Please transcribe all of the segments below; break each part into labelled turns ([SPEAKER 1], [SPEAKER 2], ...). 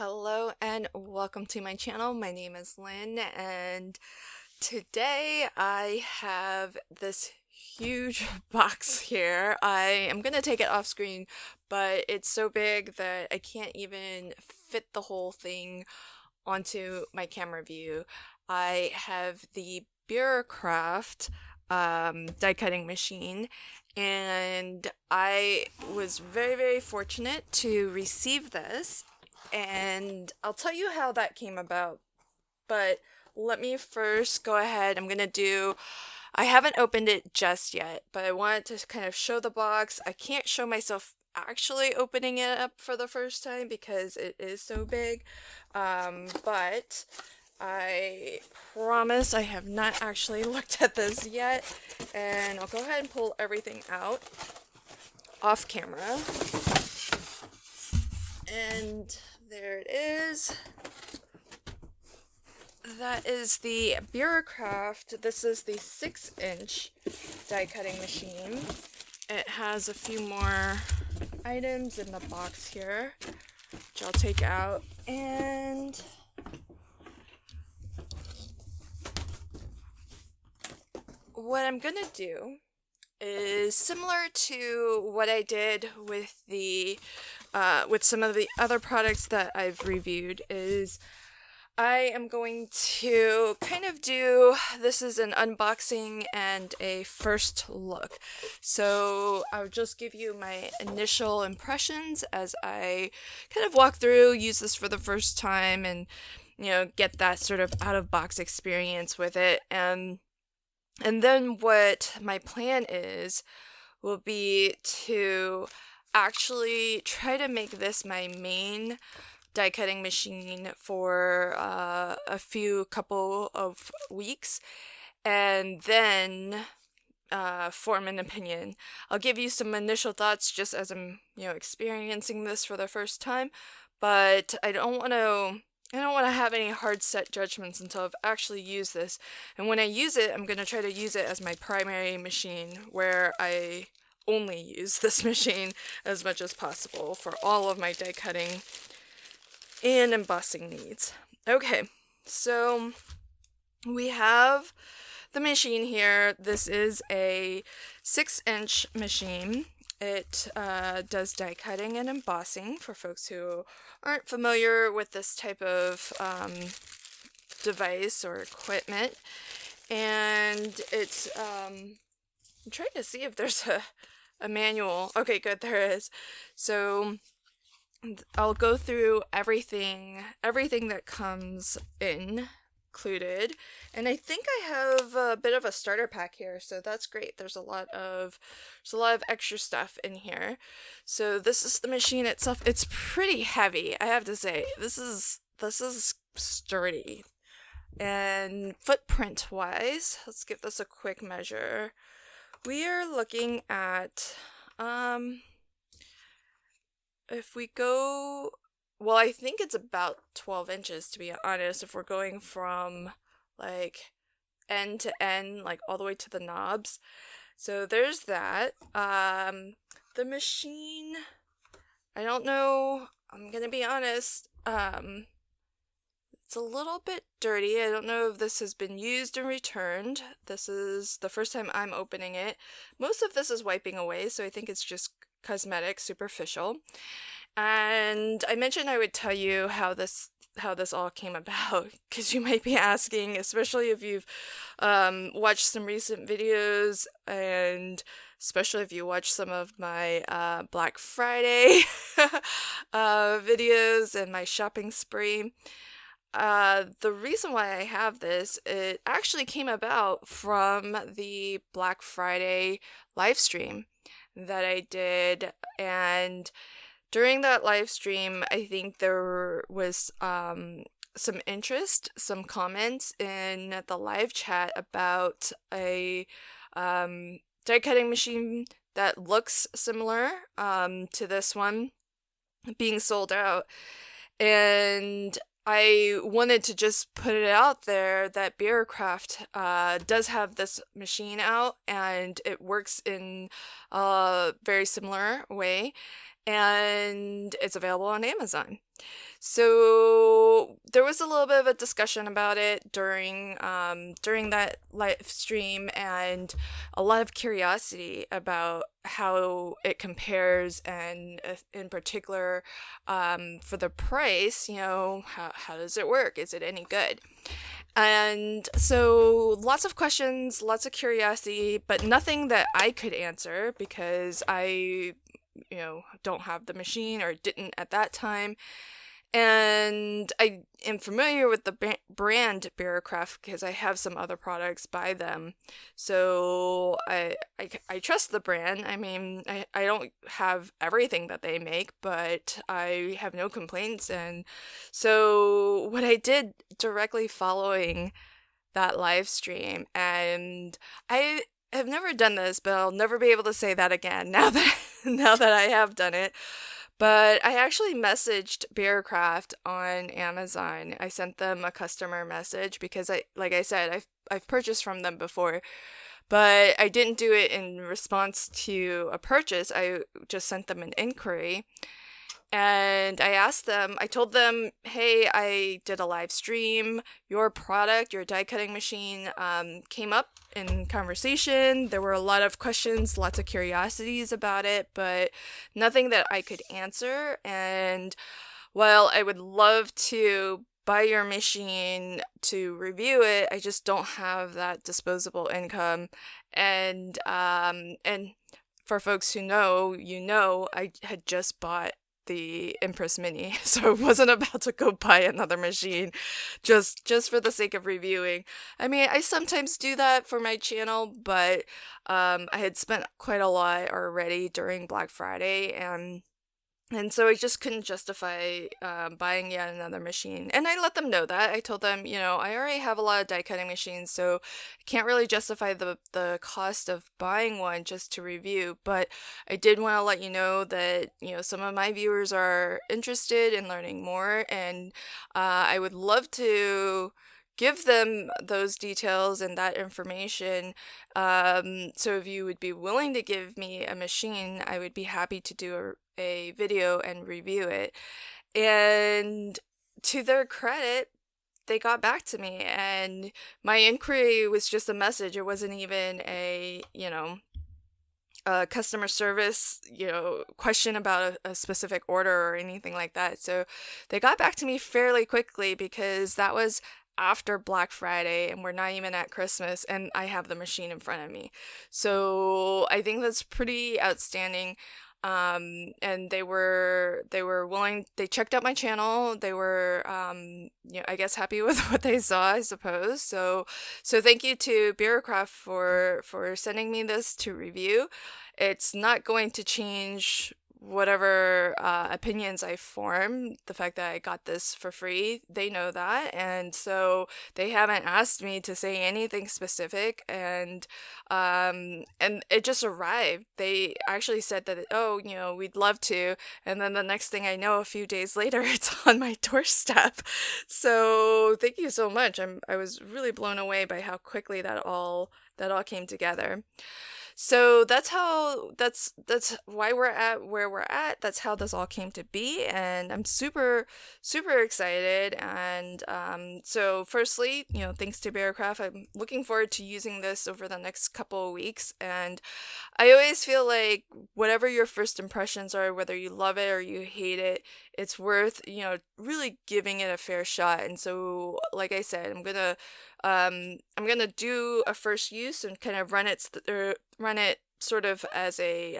[SPEAKER 1] Hello and welcome to my channel. My name is Lynn and today I have this huge box here. I am going to take it off screen, but it's so big that I can't even fit the whole thing onto my camera view. I have the Bira die cutting machine, and I was very fortunate to receive this, and I'll tell you how that came about. But let me first go ahead. I haven't opened it just yet, but I wanted to kind of show the box. I can't show myself actually opening it up for the first time because it is so big, but I promise I have not actually looked at this yet, and I'll go ahead and pull everything out off camera. And there it is. That is the Bira. This is the 6-inch die cutting machine. It has a few more items in the box here, which I'll take out, and what I'm gonna do is similar to what I did with with some of the other products that I've reviewed. Is I am going to kind of this is an unboxing and a first look. So I'll just give you my initial impressions as I kind of walk through, use this for the first time, and get that sort of out of box experience with it. And then what my plan will be to actually try to make this my main die cutting machine for a couple of weeks, and then form an opinion. I'll give you some initial thoughts just as I'm experiencing this for the first time, but I don't want to have any hard set judgments until I've actually used this. And when I use it, I'm going to try to use it as my primary machine, where I only use this machine as much as possible for all of my die cutting and embossing needs. Okay, so we have the machine here. This is a 6-inch machine. It does die cutting and embossing for folks who aren't familiar with this type of device or equipment. And it's, I'm trying to see if there's a manual. Okay, good, there is. So I'll go through everything that comes included, and I think I have a bit of a starter pack here, so that's great. There's a lot of extra stuff in here. So this is the machine itself. It's pretty heavy, I have to say. This is sturdy. And footprint wise, let's give this a quick measure. We are looking at if we go, well, I think it's about 12 inches, to be honest, if we're going from like end to end, like all the way to the knobs. So there's that. The machine, I don't know, I'm gonna be honest, it's a little bit dirty. I don't know if this has been used and returned. This is the first time I'm opening it. Most of this is wiping away, so I think it's just cosmetic, superficial. And I mentioned I would tell you how this all came about, because you might be asking, especially if you've watched some recent videos, and especially if you watch some of my Black Friday videos and my shopping spree. The reason why I have this, it actually came about from the Black Friday live stream that I did, and during that live stream, I think there was some interest, some comments in the live chat about a die cutting machine that looks similar to this one being sold out, and I wanted to just put it out there that Bira does have this machine out, and it works in a very similar way. and it's available on Amazon. So there was a little bit of a discussion about it during that live stream, and a lot of curiosity about how it compares, and in particular, for the price, how does it work? Is it any good? And so lots of questions, lots of curiosity, but nothing that I could answer because I don't have the machine, or didn't at that time. And I am familiar with the brand Bira because I have some other products by them. So I trust the brand. I mean, I don't have everything that they make, but I have no complaints. And so what I did directly following that live stream, and I have never done this, but I'll never be able to say that again now that now that I have done it. But I actually messaged Bearcraft on Amazon. I sent them a customer message because like I said, I've purchased from them before, but I didn't do it in response to a purchase. I just sent them an inquiry. And I told them, hey, I did a live stream. Your product, your die cutting machine, came up in conversation. There were a lot of questions, lots of curiosities about it, but nothing that I could answer. And while I would love to buy your machine to review it, I just don't have that disposable income. And for folks who know, I had just bought the Empress Mini, so I wasn't about to go buy another machine just for the sake of reviewing. I mean, I sometimes do that for my channel, but I had spent quite a lot already during Black Friday, and so I just couldn't justify buying yet another machine. And I let them know that. I told them, I already have a lot of die cutting machines, so I can't really justify the cost of buying one just to review. But I did want to let you know that, some of my viewers are interested in learning more, and I would love to give them those details and that information. So if you would be willing to give me a machine, I would be happy to do a video and review it. And to their credit, they got back to me, and my inquiry was just a message. It wasn't even a customer service, question about a specific order or anything like that. So they got back to me fairly quickly because that was after Black Friday, and we're not even at Christmas, and I have the machine in front of me. So I think that's pretty outstanding. And they were willing. They checked out my channel. They were, I guess happy with what they saw, I suppose. So thank you to Bearcraft for sending me this to review. It's not going to change whatever opinions I form. The fact that I got this for free, they know that, and so they haven't asked me to say anything specific. And it just arrived. They actually said that, we'd love to, and then the next thing I know, a few days later, it's on my doorstep. So thank you so much. I was really blown away by how quickly that all came together. So that's why we're at where we're at. That's how this all came to be, and I'm super, super excited. And so firstly, thanks to Bearcraft, I'm looking forward to using this over the next couple of weeks. And I always feel like whatever your first impressions are, whether you love it or you hate it, it's worth, really giving it a fair shot. And so, like I said, I'm gonna do a first use and kind of run it sort of as a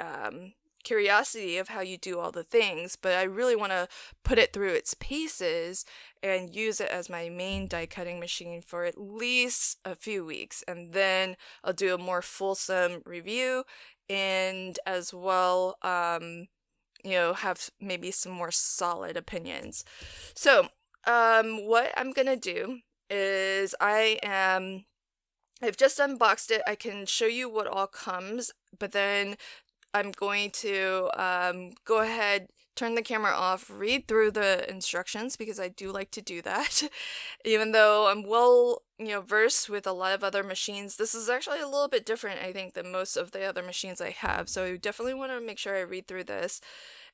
[SPEAKER 1] curiosity of how you do all the things, but I really want to put it through its paces and use it as my main die cutting machine for at least a few weeks, and then I'll do a more fulsome review, and as well have maybe some more solid opinions. So what I'm gonna do is I've just unboxed it. I can show you what all comes, but then I'm going to go ahead, turn the camera off, read through the instructions because I do like to do that. Even though I'm well, versed with a lot of other machines, this is actually a little bit different, I think, than most of the other machines I have. So I definitely want to make sure I read through this.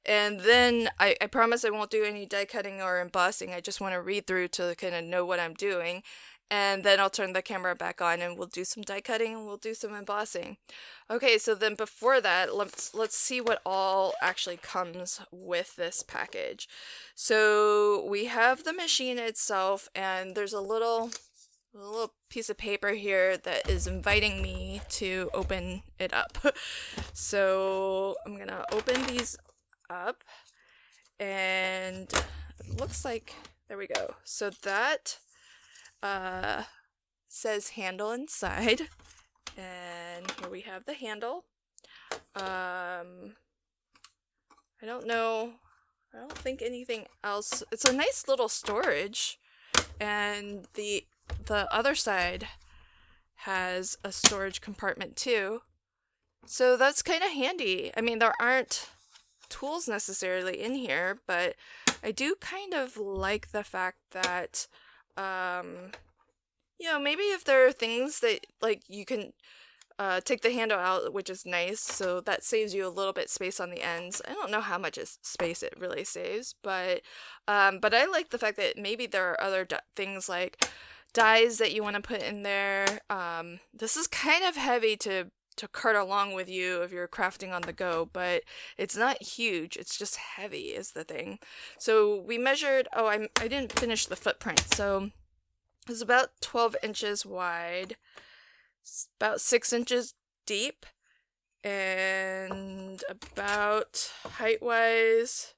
[SPEAKER 1] And then I promise I won't do any die cutting or embossing. I just want to read through to kind of know what I'm doing. And then I'll turn the camera back on and we'll do some die cutting and we'll do some embossing. Okay, so then before that, let's see what all actually comes with this package. So we have the machine itself, and there's a little piece of paper here that is inviting me to open it up. So I'm gonna open these up, and it looks like, there we go. So that says handle inside, and here we have the handle. I don't think anything else. It's a nice little storage, and the other side has a storage compartment too, so that's kind of handy. I mean, there aren't tools necessarily in here, but I do kind of like the fact that maybe if there are things that, like, you can take the handle out, which is nice, so that saves you a little bit space on the ends. I don't know how much space it really saves, but I like the fact that maybe there are other things like dies that you want to put in there. This is kind of heavy to cart along with you if you're crafting on the go, but it's not huge, it's just heavy is the thing. So we measured, I didn't finish the footprint, so it's about 12 inches wide, about 6 inches deep, and about height-wise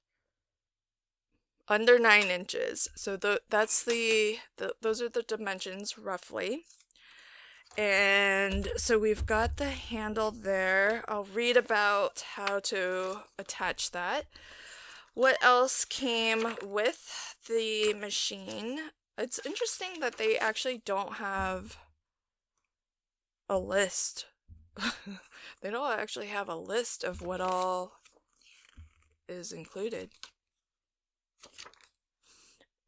[SPEAKER 1] under 9 inches. So that's those are the dimensions roughly. And so we've got the handle there. I'll read about how to attach that. What else came with the machine? It's interesting that they actually don't have a list. They don't actually have a list of what all is included.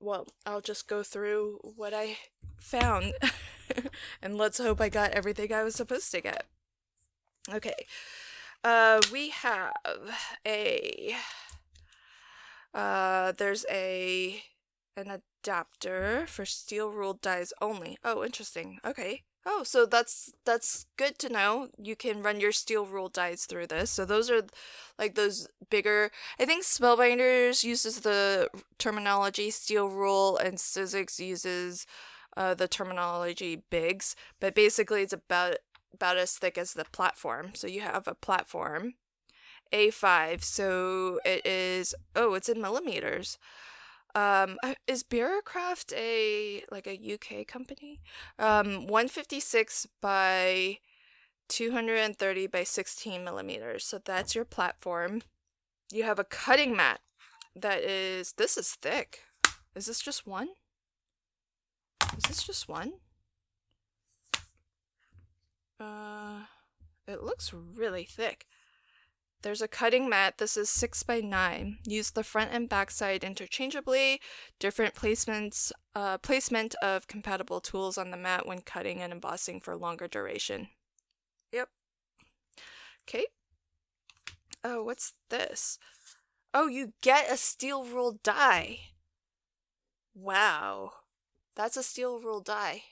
[SPEAKER 1] Well, I'll just go through what I found and let's hope I got everything I was supposed to get. Okay. We have there's an adapter for steel ruled dies only. Oh, interesting. Okay. Oh, so that's good to know. You can run your steel ruled dies through this. So those are like those bigger, I think Spellbinders uses the terminology steel rule and Sizzix uses the terminology bigs, but basically it's about as thick as the platform. So you have a platform A5, so it is, it's in millimeters. Is Bira a UK company? 156 by 230 by 16 millimeters. So that's your platform. You have a cutting mat this is thick. Is this just one? It looks really thick. There's a cutting mat. This is 6 by 9. Use the front and back side interchangeably. Different placement of compatible tools on the mat when cutting and embossing for longer duration. Yep. Okay. Oh, what's this? Oh, you get a steel ruled die. Wow. That's a steel ruled die.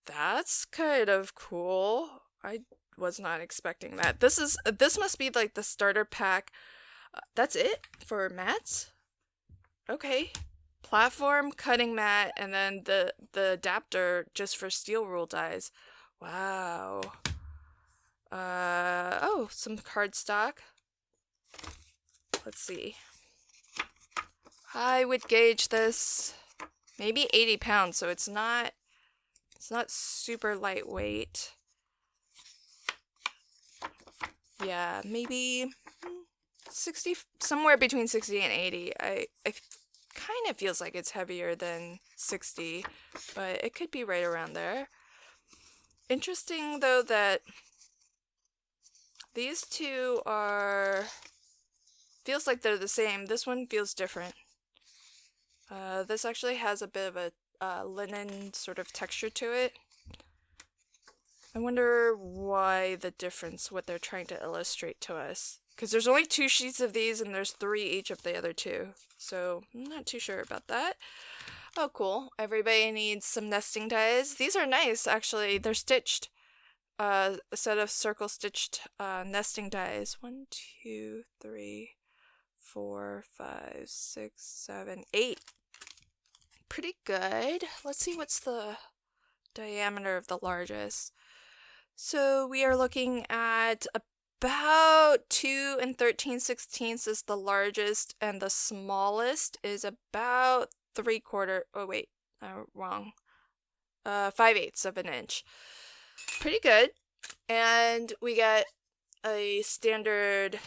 [SPEAKER 1] That's kind of cool. I was not expecting that. This must be like the starter pack. That's it for mats? Okay. Platform, cutting mat, and then the adapter just for steel rule dies. Wow. Some cardstock. Let's see. I would gauge this maybe 80 pounds, so it's not super lightweight. Yeah, maybe 60, somewhere between 60 and 80. I kind of feels like it's heavier than 60, but it could be right around there. Interesting though that these two feels like they're the same. This one feels different. This actually has a bit of a linen sort of texture to it. I wonder why the difference, what they're trying to illustrate to us. Because there's only 2 sheets of these and there's 3 each of the other 2. So I'm not too sure about that. Oh, cool. Everybody needs some nesting dies. These are nice, actually. They're stitched. A set of circle stitched nesting dies. 1, 2, 3, 4, 5, 6, 7, 8. Pretty good. Let's see what's the diameter of the largest. So we are looking at about 2 13/16 is the largest, and the smallest is about 3/4. Oh wait, wrong. 5/8 of an inch. Pretty good. And we get a standard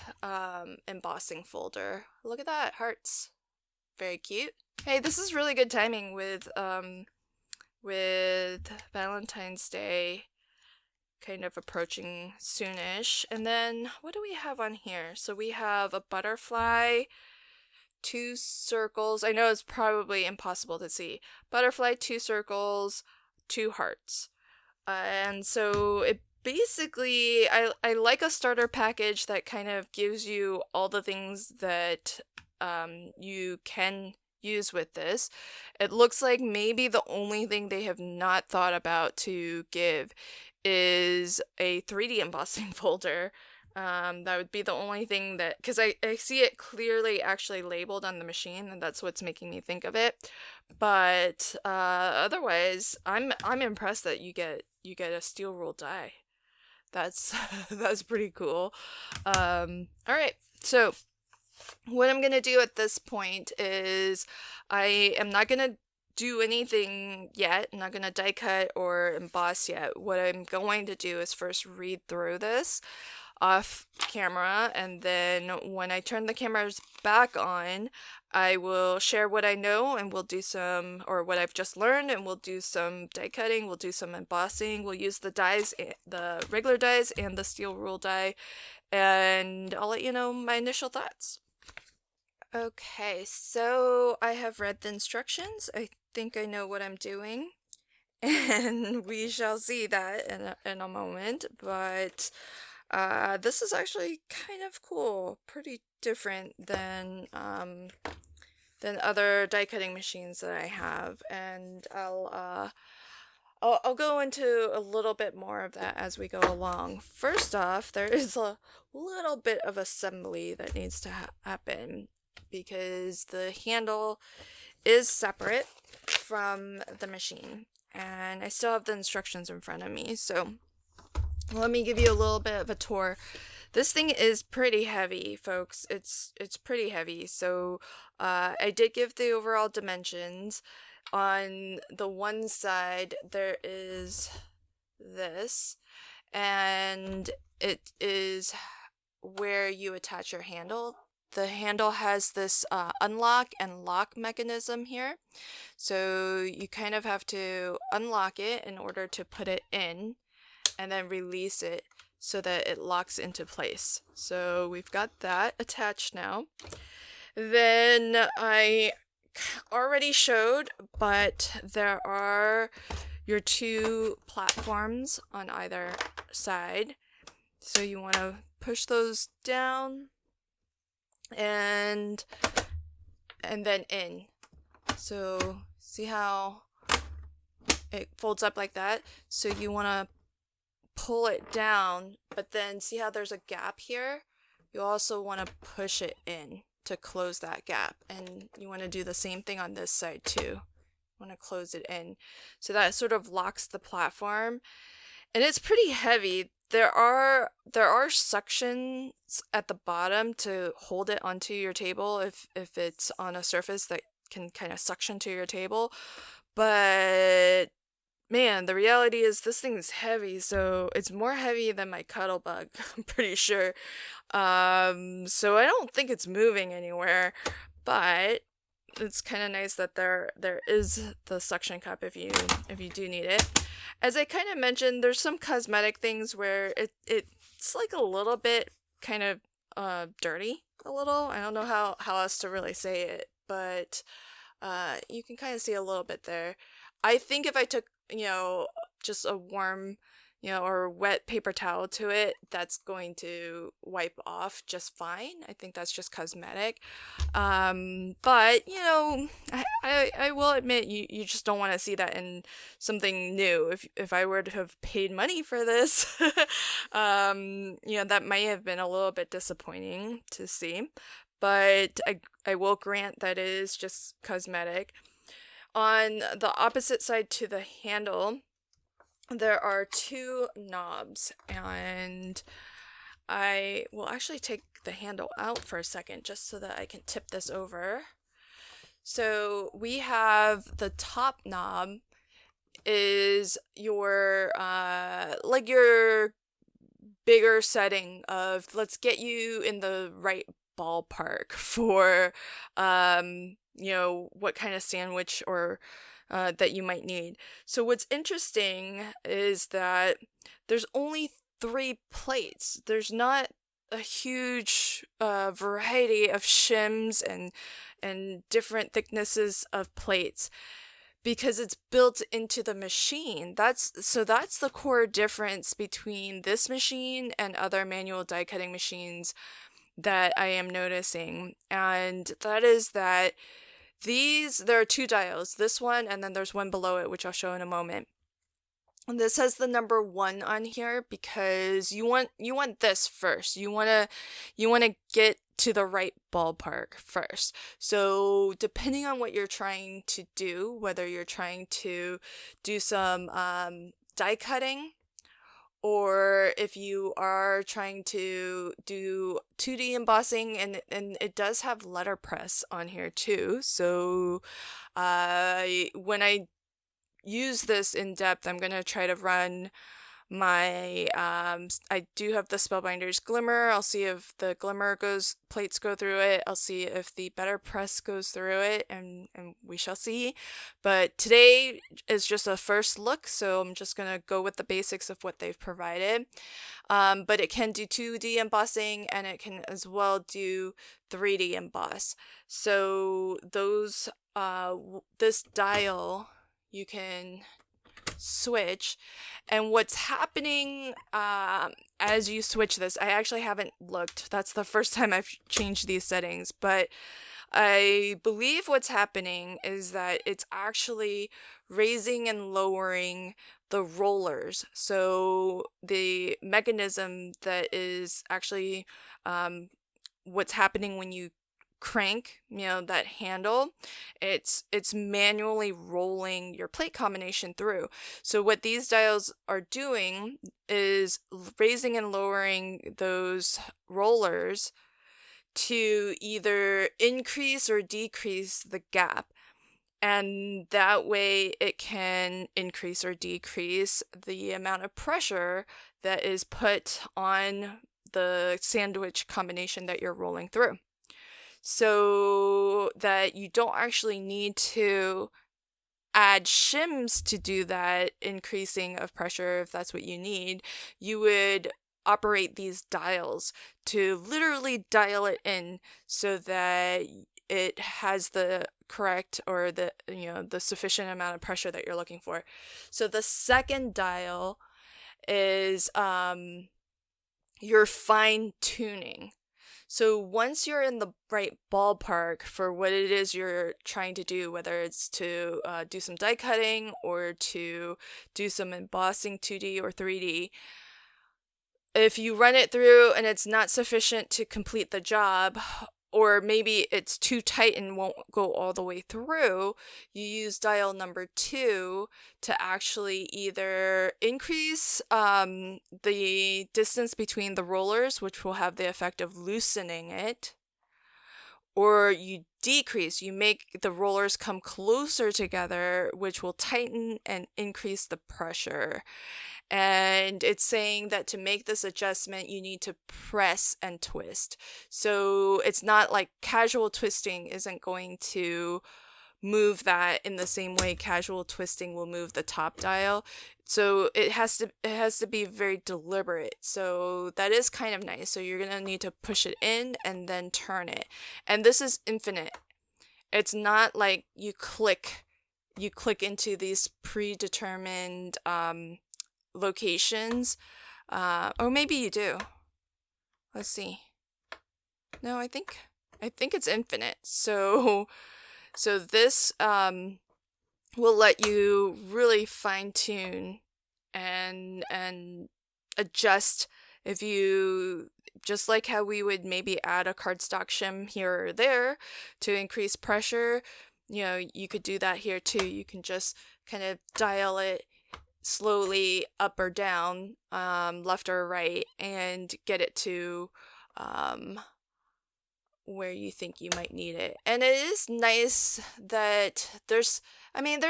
[SPEAKER 1] embossing folder. Look at that, hearts. Very cute. Hey, this is really good timing with Valentine's Day kind of approaching soonish. And then what do we have on here? So we have a butterfly, 2 circles. I know it's probably impossible to see. Butterfly, 2 circles, 2 hearts. And so it basically, I like a starter package that kind of gives you all the things that you can use with this. It looks like maybe the only thing they have not thought about to give is a 3D embossing folder. That would be the only thing that, because I see it clearly actually labeled on the machine, and that's what's making me think of it. But otherwise, I'm impressed that you get a steel rule die. That's that's pretty cool. All right, so what I'm gonna do at this point is I am not gonna do anything yet. I'm not gonna die cut or emboss yet. What I'm going to do is first read through this off camera, and then when I turn the cameras back on, I will share what I know, and we'll do some, or what I've just learned, and we'll do some die cutting, we'll do some embossing, we'll use the dies, the regular dies and the steel rule die, and I'll let you know my initial thoughts. Okay, so I have read the instructions. I think I know what I'm doing, and we shall see that in a moment, but this is actually kind of cool, pretty different than other die cutting machines that I have, and I'll go into a little bit more of that as we go along. First off, there is a little bit of assembly that needs to happen because the handle is separate from the machine, and I still have the instructions in front of me, so let me give you a little bit of a tour. This thing is pretty heavy, folks. It's pretty heavy. So I did give the overall dimensions. On the one side, there is this, and it is where you attach your handle. The handle has this unlock and lock mechanism here. So you kind of have to unlock it in order to put it in, and then release it so that it locks into place. So we've got that attached now. Then I already showed, but there are your 2 platforms on either side. So you want to push those down and then in. So see how it folds up like that? So you want to pull it down, but then see how there's a gap here? You also want to push it in to close that gap, and you want to do the same thing on this side too. You want to close it in so that it sort of locks the platform, and it's pretty heavy. There are suctions at the bottom to hold it onto your table if it's on a surface that can kind of suction to your table, but man, the reality is this thing is heavy, so it's more heavy than my cuddle bug, I'm pretty sure. So I don't think it's moving anywhere, but it's kind of nice that there is the suction cup if you do need it. As I kind of mentioned, there's some cosmetic things where it it's like a little bit kind of dirty a little. I don't know how else to really say it, but you can kind of see a little bit there. I think if I took, just a warm, or wet paper towel to it, that's going to wipe off just fine. I think that's just cosmetic. But, I will admit you just don't want to see that in something new. If I were to have paid money for this, that might have been a little bit disappointing to see. But I will grant that it is just cosmetic. On the opposite side to the handle, there are two knobs, and I will actually take the handle out for a second just so that I can tip this over. So we have the top knob is your your bigger setting of let's get you in the right ballpark for what kind of sandwich or that you might need. So what's interesting is that there's only 3 plates. There's not a huge variety of shims and different thicknesses of plates because it's built into the machine. That's the core difference between this machine and other manual die cutting machines that I am noticing. And that is that there are 2 dials, this one and then there's one below it, which I'll show in a moment. And this has the number 1 on here because you want this first. You want to get to the right ballpark first. So depending on what you're trying to do, whether you're trying to do some die cutting, or if you are trying to do 2D embossing, and it does have letterpress on here too. So when I use this in depth, I'm going to try to run my, I do have the Spellbinders Glimmer. I'll see if the Glimmer plates go through it. I'll see if the Better Press goes through it, and we shall see. But today is just a first look, so I'm just going to go with the basics of what they've provided. But it can do 2D embossing, and it can as well do 3D emboss. So this dial, you can switch, and what's happening as you switch this, I actually haven't looked, that's the first time I've changed these settings, but I believe what's happening is that it's actually raising and lowering the rollers. So the mechanism that is actually what's happening when you crank, that handle, it's manually rolling your plate combination through. So what these dials are doing is raising and lowering those rollers to either increase or decrease the gap. And that way it can increase or decrease the amount of pressure that is put on the sandwich combination that you're rolling through. So that you don't actually need to add shims to do that increasing of pressure if that's what you need. You would operate these dials to literally dial it in so that it has the correct or the sufficient amount of pressure that you're looking for. So the second dial is your fine tuning. So once you're in the right ballpark for what it is you're trying to do, whether it's to do some die cutting or to do some embossing 2D or 3D, if you run it through and it's not sufficient to complete the job, or maybe it's too tight and won't go all the way through, you use dial number 2 to actually either increase the distance between the rollers, which will have the effect of loosening it, or you decrease, you make the rollers come closer together, which will tighten and increase the pressure. And it's saying that to make this adjustment, you need to press and twist. So it's not like casual twisting isn't going to move that in the same way casual twisting will move the top dial. So it has to be very deliberate. So that is kind of nice. So you're gonna need to push it in and then turn it. And this is infinite. It's not like you click into these predetermined locations. Or maybe you do. Let's see. No, I think it's infinite. So this will let you really fine tune and adjust. If you just like how we would maybe add a cardstock shim here or there to increase pressure, you could do that here too. You can just kind of dial it slowly up or down, left or right, and get it to where you think you might need it. And it is nice that there's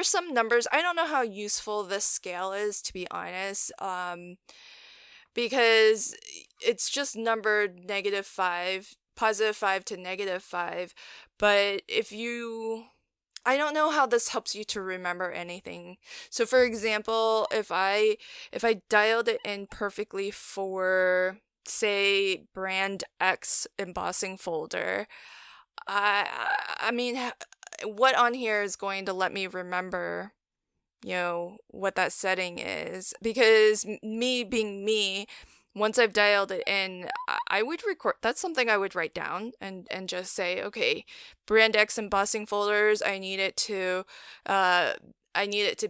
[SPEAKER 1] some numbers. I don't know how useful this scale is, to be honest, because it's just numbered -5, +5 to -5. But I don't know how this helps you to remember anything. So for example, if I dialed it in perfectly for, say, brand X embossing folder, I mean, what on here is going to let me remember, what that setting is? Because me being me, once I've dialed it in, I would record. That's something I would write down and just say, okay, brand X embossing folders, I need it to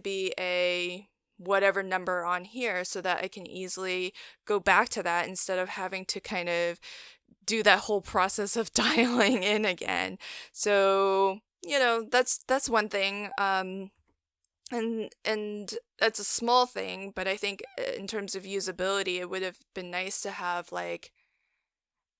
[SPEAKER 1] be a whatever number on here, so that I can easily go back to that instead of having to kind of do that whole process of dialing in again. So, that's one thing. And that's a small thing, but I think in terms of usability, it would have been nice to have like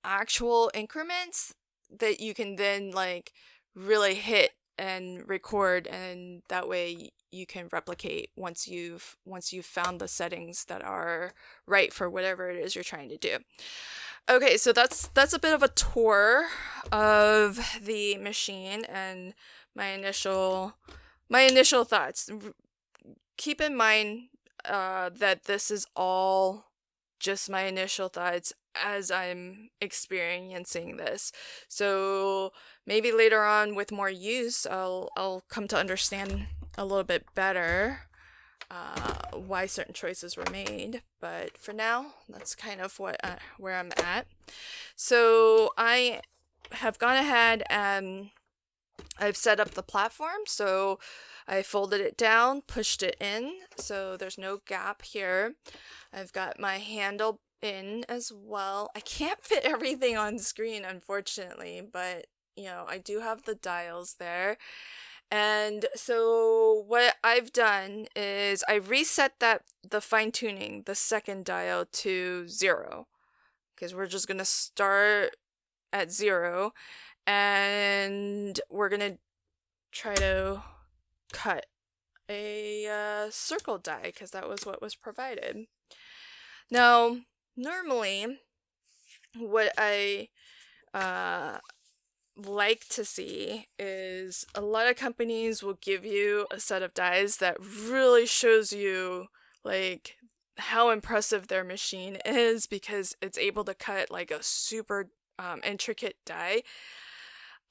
[SPEAKER 1] actual increments that you can then like really hit and record, and that way you can replicate once you've found the settings that are right for whatever it is you're trying to do. Okay, so that's a bit of a tour of the machine and my initial thoughts. Keep in mind that this is all just my initial thoughts as I'm experiencing this. So maybe later on with more use, I'll come to understand a little bit better why certain choices were made. But for now, that's kind of where I'm at. So I have gone ahead and I've set up the platform. So I folded it down, pushed it in, so there's no gap here. I've got my handle in as well. I can't fit everything on screen, unfortunately, but I do have the dials there. And so what I've done is I reset the fine tuning, the second dial, to 0, because we're just gonna start at 0, and we're gonna try to cut a circle die, because that was what was provided. Now, normally, what I like to see is a lot of companies will give you a set of dies that really shows you like how impressive their machine is, because it's able to cut like a super intricate die.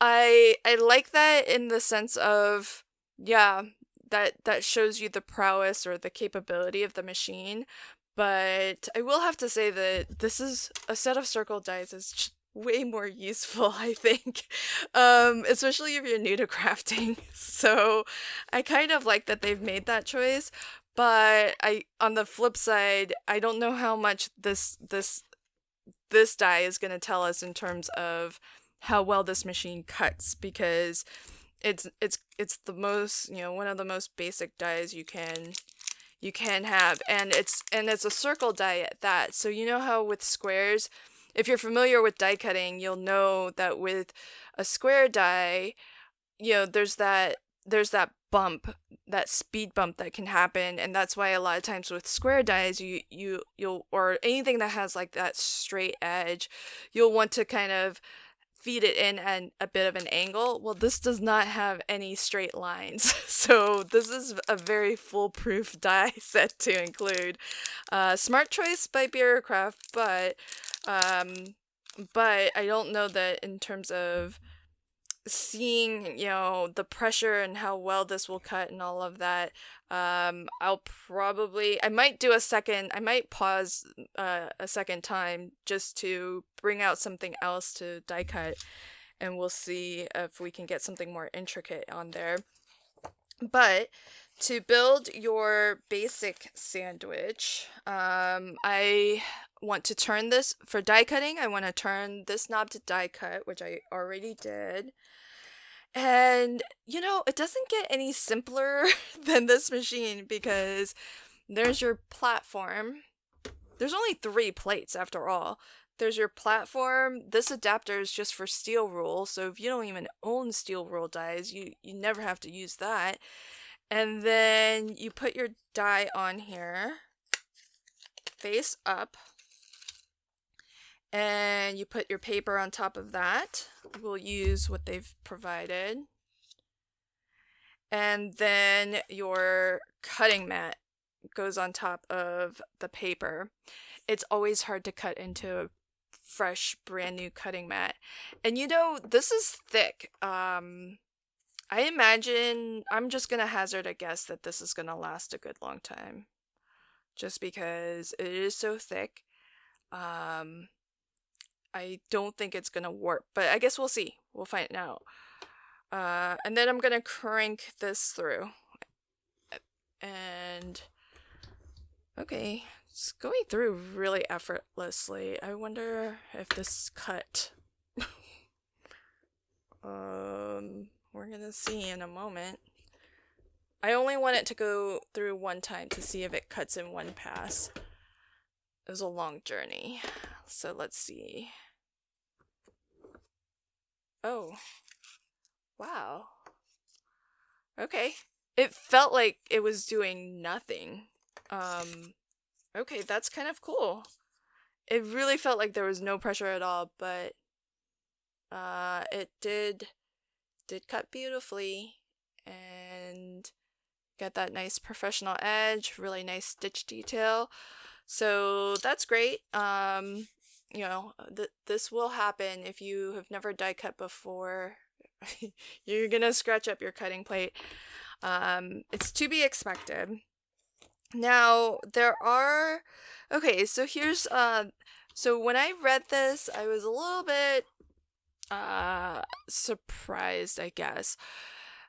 [SPEAKER 1] I like that in the sense of, yeah, that shows you the prowess or the capability of the machine. But I will have to say that this is a set of circle dies is way more useful, I think, especially if you're new to crafting. So I kind of like that they've made that choice. But on the flip side, I don't know how much this die is going to tell us in terms of how well this machine cuts, because it's the most, one of the most basic dies you can have, and it's a circle die at that. So how with squares, if you're familiar with die cutting, you'll know that with a square die, there's that bump, that speed bump that can happen, and that's why a lot of times with square dies, you'll or anything that has like that straight edge, you'll want to kind of feed it in at a bit of an angle. Well, this does not have any straight lines. So this is a very foolproof die set to include. Smart choice by Bira, but I don't know that in terms of seeing, the pressure and how well this will cut and all of that. I might pause a second time just to bring out something else to die cut, and we'll see if we can get something more intricate on there. But to build your basic sandwich, I want to turn this, for die cutting, I want to turn this knob to die cut, which I already did. And, it doesn't get any simpler than this machine, because there's your platform. There's only 3 plates after all. There's your platform. This adapter is just for steel rule, so if you don't even own steel rule dies, you never have to use that. And then you put your die on here, face up, and you put your paper on top of that. We'll use what they've provided. And then your cutting mat goes on top of the paper. It's always hard to cut into a fresh, brand new cutting mat. And this is thick. I imagine, I'm just gonna hazard a guess that this is gonna last a good long time, just because it is so thick. I don't think it's gonna warp, but I guess we'll see. We'll find out. And then I'm gonna crank this through. And okay, it's going through really effortlessly. I wonder if this cut. We're gonna see in a moment. I only want it to go through one time to see if it cuts in one pass. It was a long journey. So let's see. Oh. Wow. Okay. It felt like it was doing nothing. Okay, that's kind of cool. It really felt like there was no pressure at all, but it did cut beautifully and got that nice professional edge, really nice stitch detail. So that's great. This will happen if you have never die cut before. You're gonna scratch up your cutting plate. It's to be expected. Now, okay, so here's, so when I read this, I was a little bit, surprised, I guess.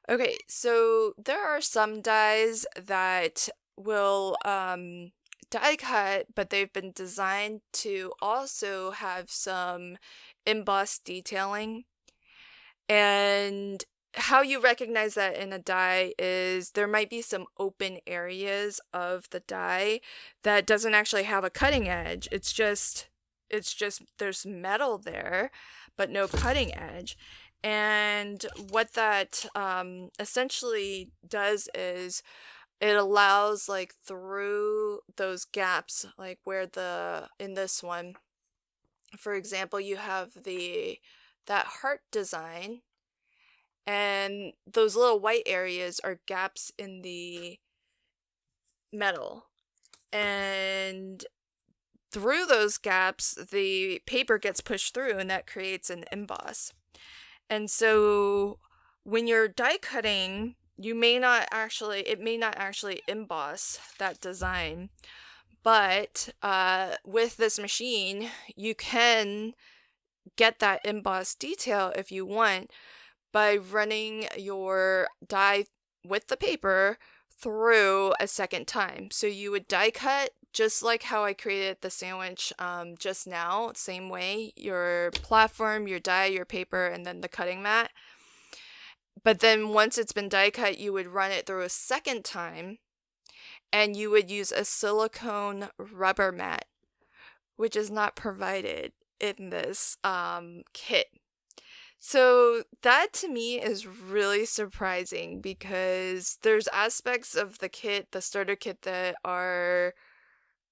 [SPEAKER 1] Okay, so there are some dies that will, die cut, but they've been designed to also have some embossed detailing. And how you recognize that in a die is there might be some open areas of the die that doesn't actually have a cutting edge. It's just there's metal there, but no cutting edge. And what that essentially does is it allows, like, through those gaps, like where in this one, for example, you have that heart design, and those little white areas are gaps in the metal. And through those gaps, the paper gets pushed through, and that creates an emboss. And so when you're die cutting, it may not actually emboss that design. But with this machine, you can get that embossed detail if you want by running your die with the paper through a second time. So you would die cut just like how I created the sandwich just now, same way, your platform, your die, your paper, and then the cutting mat. But then once it's been die cut, you would run it through a second time, and you would use a silicone rubber mat, which is not provided in this kit. So that to me is really surprising, because there's aspects of the kit, the starter kit, that are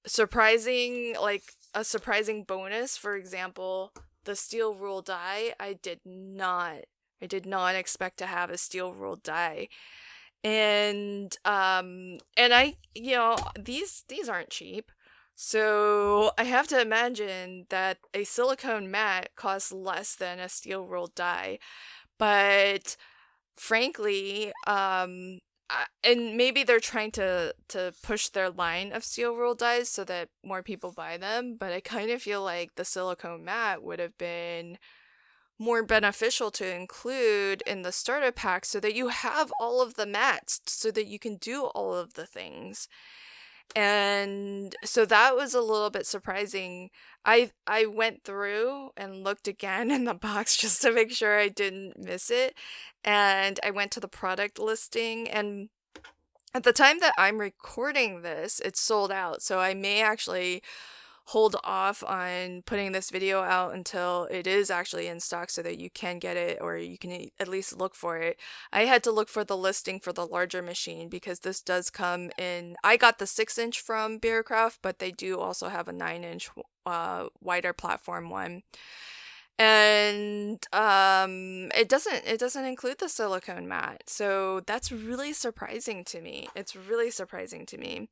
[SPEAKER 1] surprising, like a surprising bonus. For example, the steel rule die, I did not expect to have a steel rule die. And I, these aren't cheap. So I have to imagine that a silicone mat costs less than a steel rule die. But frankly, and maybe they're trying to push their line of steel rule dies so that more people buy them, but I kind of feel like the silicone mat would have been more beneficial to include in the starter pack so that you have all of the mats so that you can do all of the things. And so that was a little bit surprising. I went through and looked again in the box just to make sure I didn't miss it. And I went to the product listing, and at the time that I'm recording this, it's sold out. So I may actually hold off on putting this video out until it is actually in stock so that you can get it, or you can at least look for it. I had to look for the listing for the larger machine because this does come in. I got the 6-inch from Bira, but they do also have a 9-inch wider platform one. And it doesn't include the silicone mat. So that's really surprising to me. It's really surprising to me.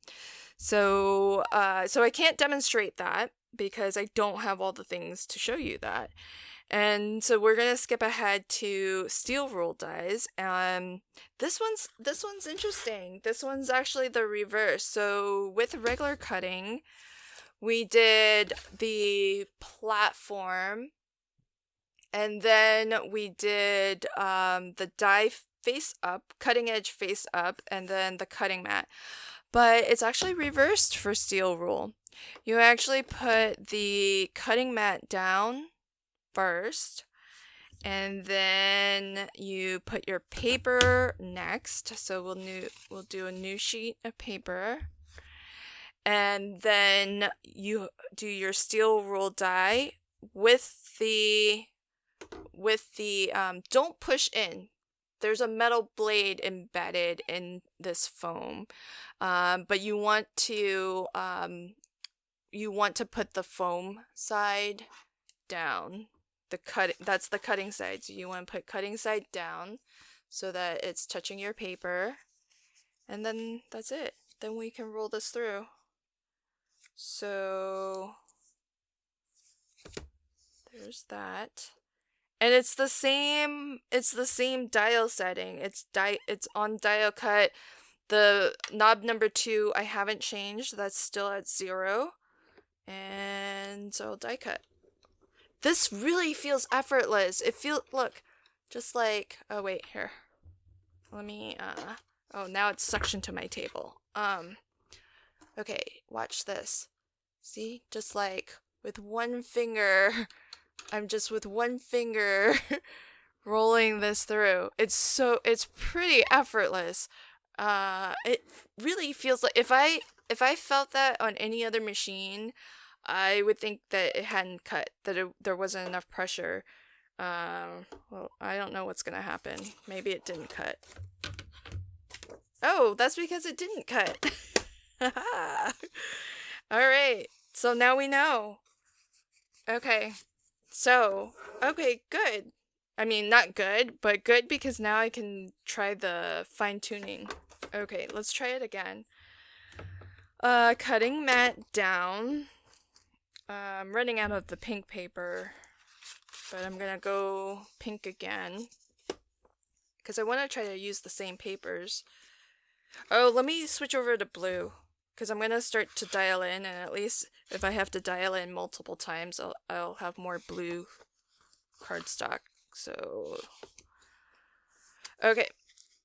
[SPEAKER 1] So I can't demonstrate that because I don't have all the things to show you that. And so we're gonna skip ahead to steel rule dies. This one's interesting. This one's actually the reverse. So with regular cutting, we did the platform, and then we did the die face up, cutting edge face up, and then the cutting mat. But it's actually reversed for steel rule. You actually put the cutting mat down first, and then you put your paper next. So we'll do a new sheet of paper, and then you do your steel rule die with the don't push in. There's a metal blade embedded in this foam, but you want to put the foam side down. That's the cutting side. So you want to put cutting side down so that it's touching your paper, and then that's it. Then we can roll this through. So there's that. And it's the same dial setting. It's on dial cut. The knob number 2 I haven't changed. That's still at 0. And so die cut. This really feels effortless. Look, just like, oh wait, here. Let me oh, now it's suctioned to my table. Okay, watch this. See? Just like with one finger, I'm just with one finger rolling this through. It's pretty effortless. It really feels like if I felt that on any other machine, I would think that it hadn't cut, that there wasn't enough pressure. Well, I don't know what's gonna happen. Maybe it didn't cut. Oh, that's because it didn't cut. Alright, so now we know. Okay, so, okay, good. I mean, not good, but good because now I can try the fine-tuning. Okay, let's try it again. Cutting mat down. I'm running out of the pink paper, but I'm gonna go pink again because I want to try to use the same papers. Oh, let me switch over to blue because I'm gonna start to dial in, and at least if I have to dial in multiple times, I'll have more blue cardstock. So, okay.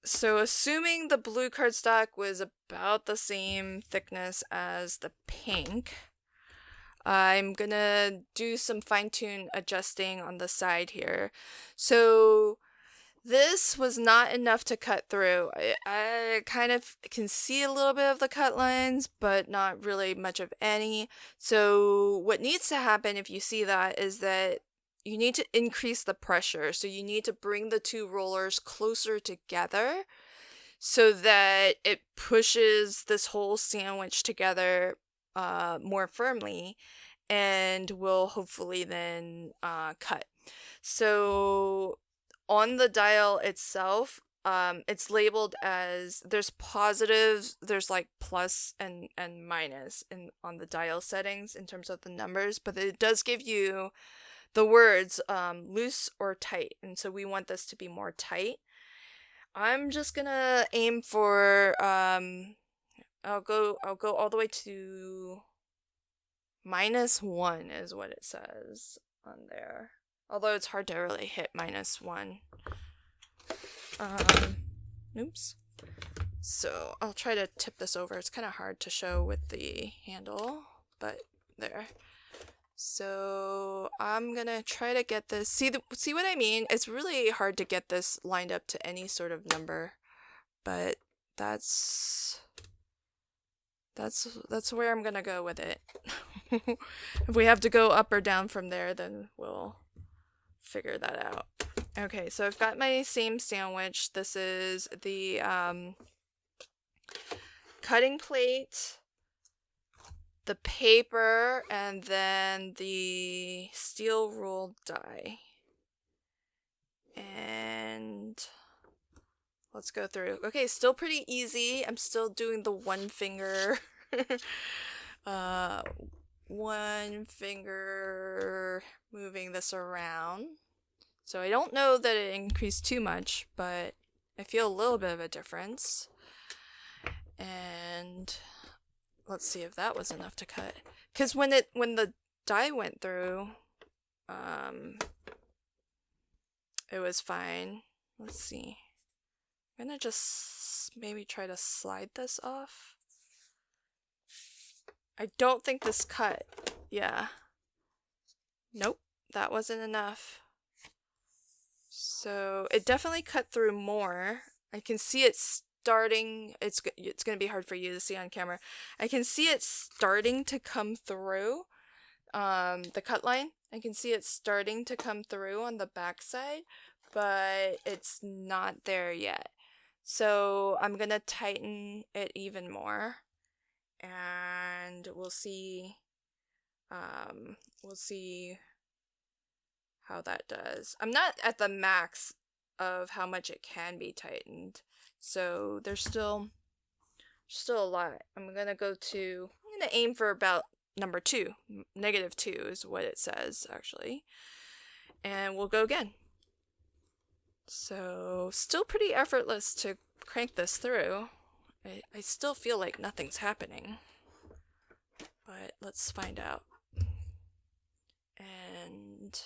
[SPEAKER 1] So assuming the blue cardstock was about the same thickness as the pink, I'm gonna do some fine-tune adjusting on the side here. So this was not enough to cut through. I kind of can see a little bit of the cut lines, but not really much of any. So what needs to happen if you see that is that you need to increase the pressure. So you need to bring the two rollers closer together so that it pushes this whole sandwich together more firmly. and we'll hopefully then cut. So on the dial itself, it's labeled as there's positives, there's like plus and minus on the dial settings in terms of the numbers, but it does give you the words loose or tight, and so we want this to be more tight. I'm just gonna aim for I'll go all the way to -1 is what it says on there. Although it's hard to really hit -1. Oops. So I'll try to tip this over. It's kind of hard to show with the handle, but there. So I'm gonna try to get this. See what I mean? It's really hard to get this lined up to any sort of number, but that's where I'm gonna go with it. If we have to go up or down from there, then we'll figure that out. Okay, so I've got my same sandwich. This is the cutting plate, the paper, and then the steel ruled die. And let's go through. Okay, still pretty easy. I'm still doing the one finger one finger moving this around. So I don't know that it increased too much, but I feel a little bit of a difference. And let's see if that was enough to cut. Because when the die went through, it was fine. Let's see. I'm gonna just maybe try to slide this off. I don't think this cut. Yeah. Nope, that wasn't enough. So it definitely cut through more. I can see it starting. It's gonna be hard for you to see on camera. I can see it starting to come through the cut line. I can see it starting to come through on the back side, but it's not there yet. So I'm gonna tighten it even more, and we'll see how that does. I'm not at the max of how much it can be tightened, so there's still a lot. I'm gonna aim for about number 2. -2 is what it says actually, and we'll go again. So still pretty effortless to crank this through. I still feel like nothing's happening, but let's find out. And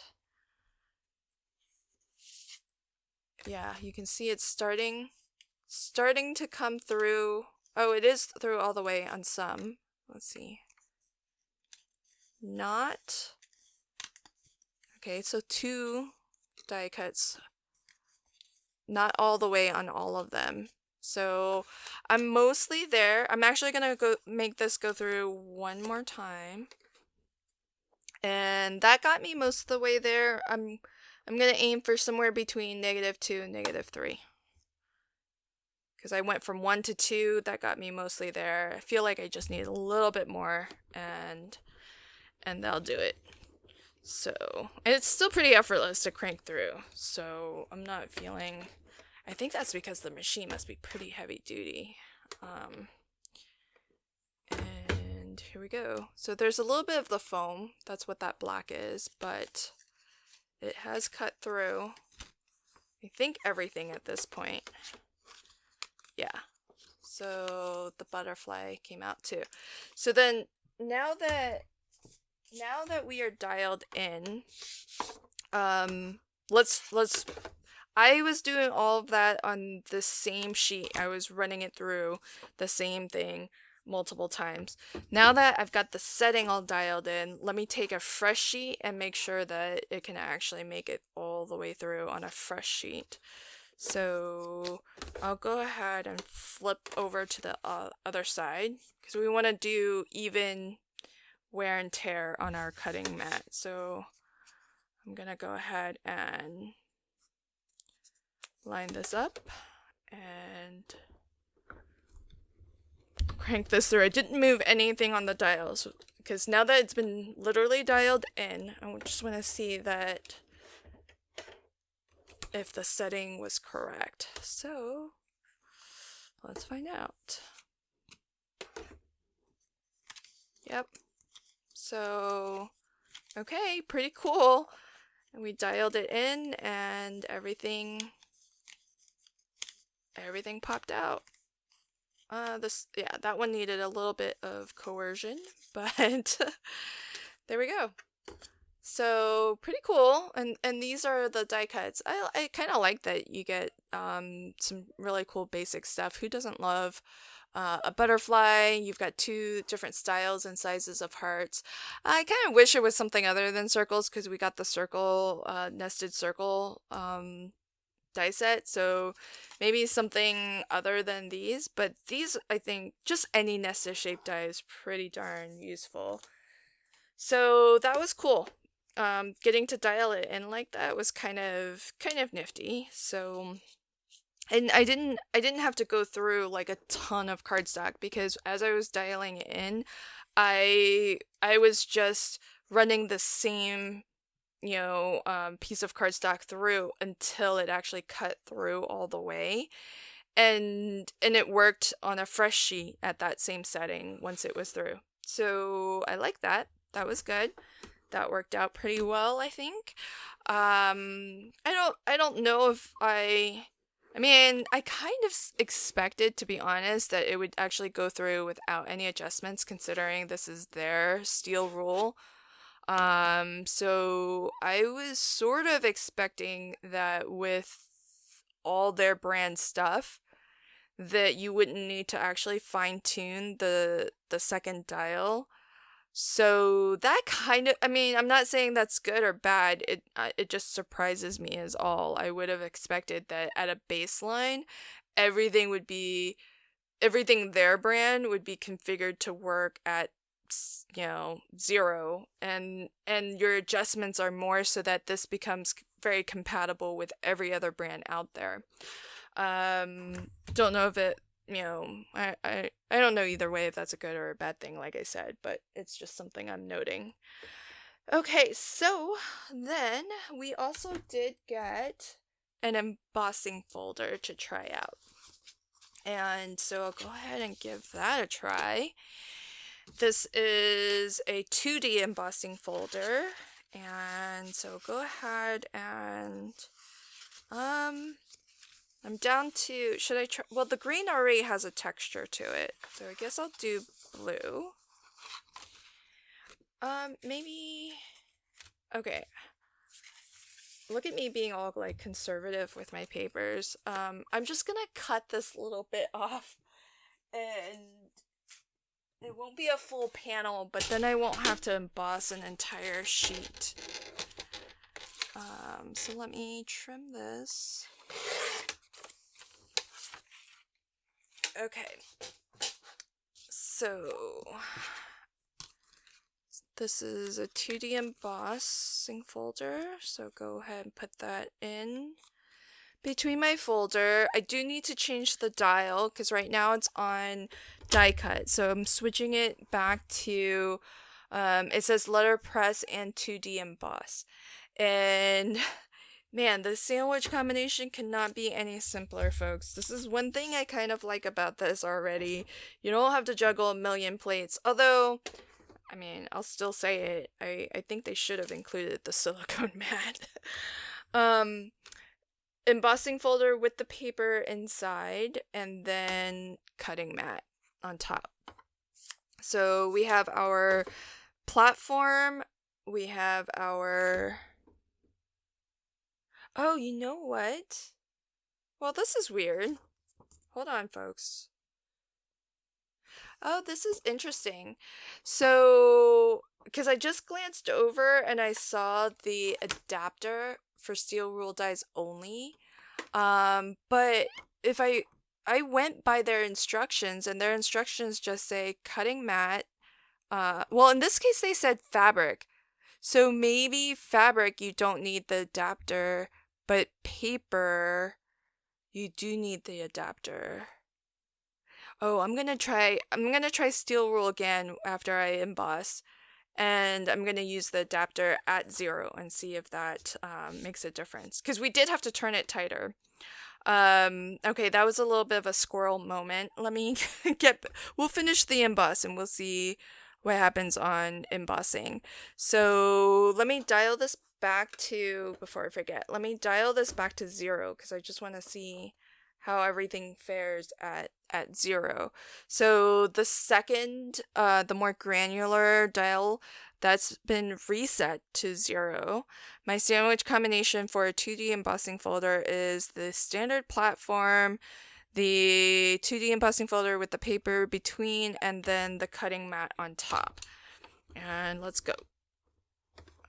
[SPEAKER 1] yeah, you can see it's starting to come through. Oh, it is through all the way on some. Let's see. Not. Okay, so 2 die cuts. Not all the way on all of them. So I'm mostly there. I'm actually gonna make this go through one more time. And that got me most of the way there. I'm gonna aim for somewhere between -2 and -3. Because I went from 1 to 2, that got me mostly there. I feel like I just need a little bit more, and that'll do it. So, and it's still pretty effortless to crank through. So I'm not feeling. I think that's because the machine must be pretty heavy duty. And here we go. So there's a little bit of the foam. That's what that black is, but it has cut through, I think, everything at this point. Yeah. So the butterfly came out too. So then now that we are dialed in, let's I was doing all of that on the same sheet. I was running it through the same thing multiple times. Now that I've got the setting all dialed in, let me take a fresh sheet and make sure that it can actually make it all the way through on a fresh sheet. So I'll go ahead and flip over to the other side, because we want to do even wear and tear on our cutting mat. So I'm gonna go ahead and line this up and crank this through. I didn't move anything on the dials because now that it's been literally dialed in, I just want to see that if the setting was correct. So let's find out. Yep. So, okay, pretty cool. And we dialed it in and everything popped out. That one needed a little bit of coercion, but there we go. So pretty cool. And these are the die cuts. I kind of like that you get some really cool basic stuff. Who doesn't love a butterfly? You've got 2 different styles and sizes of hearts. I kind of wish it was something other than circles, because we got the circle nested circle die set, so maybe something other than these. But these, I think, just any nested shape die is pretty darn useful. So that was cool. Getting to dial it in like that was kind of nifty. So, and I didn't have to go through like a ton of cardstock, because as I was dialing it in, I was just running the same piece of cardstock through until it actually cut through all the way, and it worked on a fresh sheet at that same setting once it was through. So I like that. That was good. That worked out pretty well, I think. I don't know if I kind of expected, to be honest, that it would actually go through without any adjustments, considering this is their steel rule. So I was sort of expecting that with all their brand stuff, that you wouldn't need to actually fine-tune the second dial. So that kind of, I'm not saying that's good or bad. It just surprises me is all. I would have expected that at a baseline, everything their brand would be configured to work at 0, and your adjustments are more so that this becomes very compatible with every other brand out there. Don't know if it, I don't know either way if that's a good or a bad thing, like I said, but it's just something I'm noting. Okay, so then we also did get an embossing folder to try out, and so I'll go ahead and give that a try. This is a 2D embossing folder, and so go ahead and I'm down to, should I try, well, the green already has a texture to it, so I guess I'll do blue. Maybe, okay, look at me being all like conservative with my papers. I'm just gonna cut this little bit off, and it won't be a full panel, but then I won't have to emboss an entire sheet. So let me trim this. Okay. So this is a 2D embossing folder, so go ahead and put that in between my folder. I do need to change the dial, because right now it's on die cut, so I'm switching it back to it says letterpress and 2D emboss, and man, the sandwich combination cannot be any simpler, folks. This is one thing I kind of like about this already. You don't have to juggle a million plates, although I'll still say it, I think they should have included the silicone mat. Embossing folder with the paper inside, and then cutting mat on top. So we have our platform, we have our, oh, you know what? Well, this is weird. Hold on, folks. Oh, this is interesting. So, because I just glanced over and I saw the adapter for steel rule dies only. But if I went by their instructions, and their instructions just say cutting mat. Well, in this case, they said fabric. So maybe fabric, you don't need the adapter, but paper, you do need the adapter. Oh, I'm gonna try steel rule again after I emboss. and I'm going to use the adapter at 0 and see if that makes a difference, because we did have to turn it tighter. Okay, that was a little bit of a squirrel moment. Let me we'll finish the emboss and we'll see what happens on embossing. So let me dial this back to, before I forget, let me dial this back to 0, because I just want to see how everything fares at 0. So the second, the more granular dial, that's been reset to 0. My sandwich combination for a 2D embossing folder is the standard platform, the 2D embossing folder with the paper between, and then the cutting mat on top. And let's go.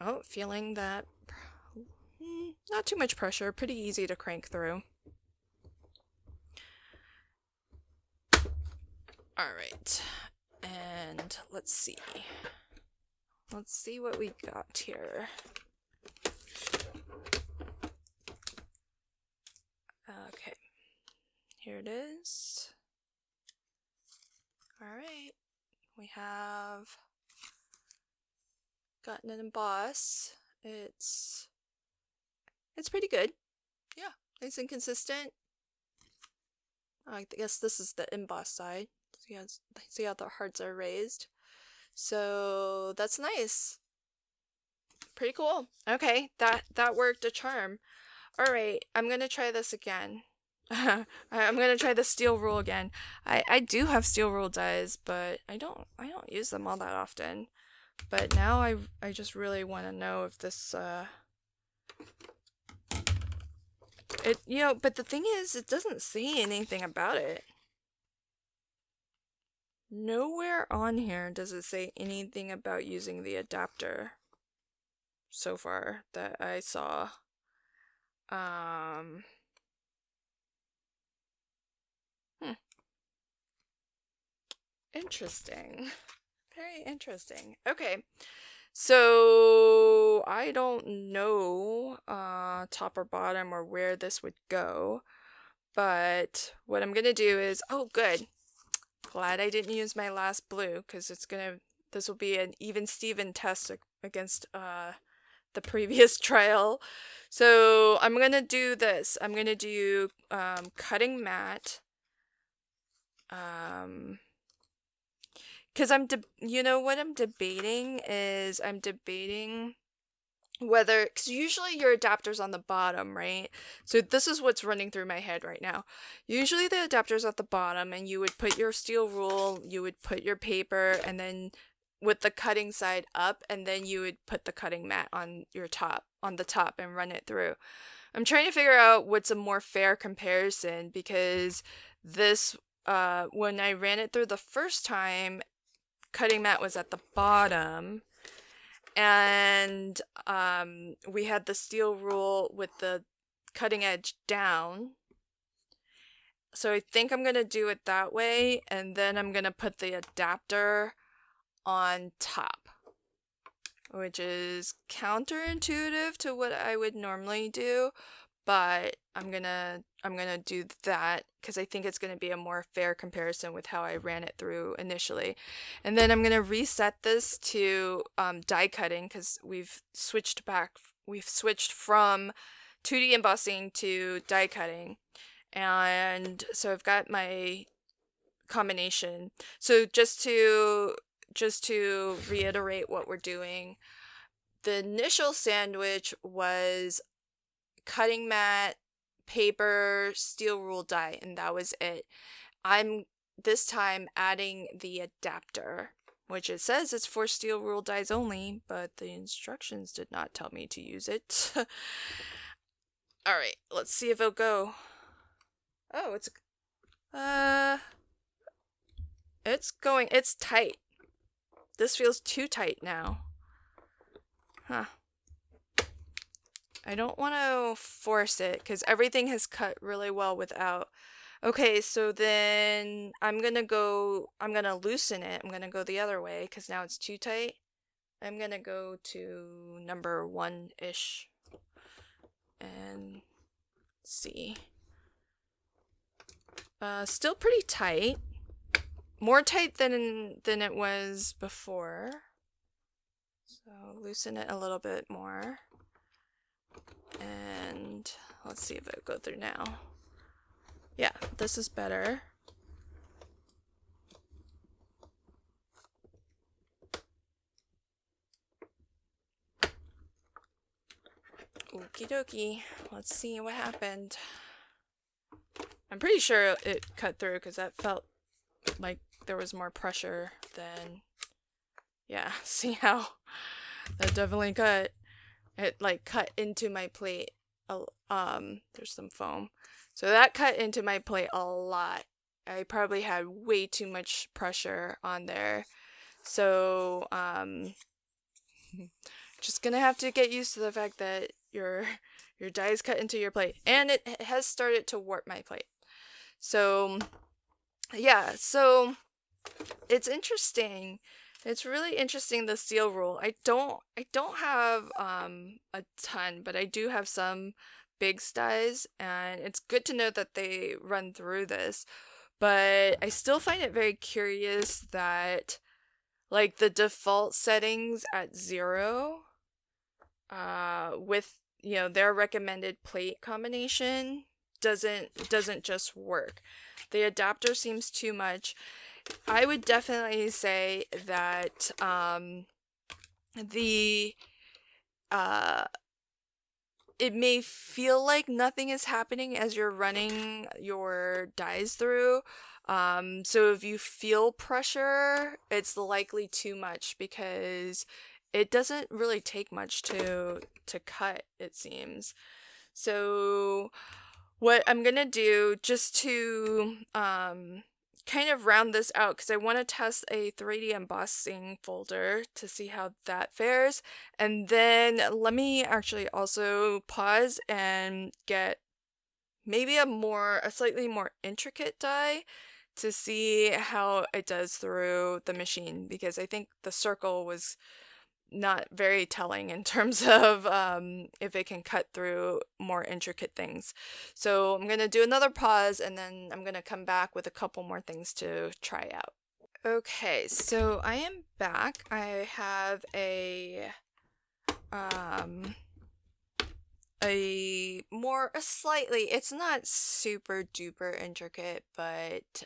[SPEAKER 1] Oh, feeling that. Not too much pressure, pretty easy to crank through. All right, and let's see. Let's see what we got here. Okay, here it is. All right, we have gotten an emboss. It's pretty good. Yeah, nice and consistent. I guess this is the emboss side. See how the hearts are raised. So that's nice. Pretty cool. Okay, that worked a charm. All right, I'm gonna try this again. I'm gonna try the steel rule again. I do have steel rule dies, but I don't use them all that often. But now I just really want to know if this but the thing is, it doesn't say anything about it. Nowhere on here does it say anything about using the adapter so far that I saw. Interesting. Very interesting. Okay. So I don't know top or bottom or where this would go, but what I'm gonna do is, oh good, glad I didn't use my last blue, because this will be an even Steven test against the previous trial. So I'm gonna do this. I'm gonna do cutting mat. Because what I'm debating is, whether, because usually your adapter's on the bottom, right? So this is what's running through my head right now. Usually the adapter's at the bottom, and you would put your steel rule, you would put your paper, and then with the cutting side up, and then you would put the cutting mat on the top and run it through. I'm trying to figure out what's a more fair comparison, because this, when I ran it through the first time, cutting mat was at the bottom, and we had the steel rule with the cutting edge down. So I think I'm gonna do it that way, and then I'm gonna put the adapter on top, which is counterintuitive to what I would normally do, but I'm gonna do that because I think it's gonna be a more fair comparison with how I ran it through initially. And then I'm gonna reset this to die cutting, because we've switched from 2D embossing to die cutting, and so I've got my combination. So just to reiterate what we're doing, the initial sandwich was cutting mat, paper, steel rule die, and that was it. I'm this time adding the adapter, which it says it's for steel rule dies only, but the instructions did not tell me to use it. Alright, let's see if it'll go. Oh, it's going, it's tight. This feels too tight now. Huh. I don't want to force it, because everything has cut really well without. Okay, so then I'm gonna loosen it. I'm gonna go the other way, because now it's too tight. I'm gonna go to number 1-ish and see. Still pretty tight. More tight than it was before. I'll loosen it a little bit more. And let's see if it'll go through now. Yeah, this is better. Okie dokie. Let's see what happened. I'm pretty sure it cut through because that felt like there was more pressure than... Yeah, see how that definitely cut. It like cut into my plate. There's some foam. So that cut into my plate a lot. I probably had way too much pressure on there. So, just gonna have to get used to the fact that your dye is cut into your plate, and it has started to warp my plate. So yeah, so it's interesting. It's really interesting, the seal rule. I don't have a ton, but I do have some big dyes, and it's good to know that they run through this. But I still find it very curious that like the default settings at 0 with, you know, their recommended plate combination doesn't just work. The adapter seems too much. I would definitely say that it may feel like nothing is happening as you're running your dyes through. So if you feel pressure, it's likely too much because it doesn't really take much to cut, it seems. So what I'm gonna do, just to kind of round this out, because I want to test a 3D embossing folder to see how that fares, and then let me actually also pause and get maybe a slightly more intricate die to see how it does through the machine, because I think the circle was not very telling in terms of if it can cut through more intricate things. So I'm going to do another pause, and then I'm going to come back with a couple more things to try out. Okay, so I am back. I have a slightly, it's not super duper intricate, but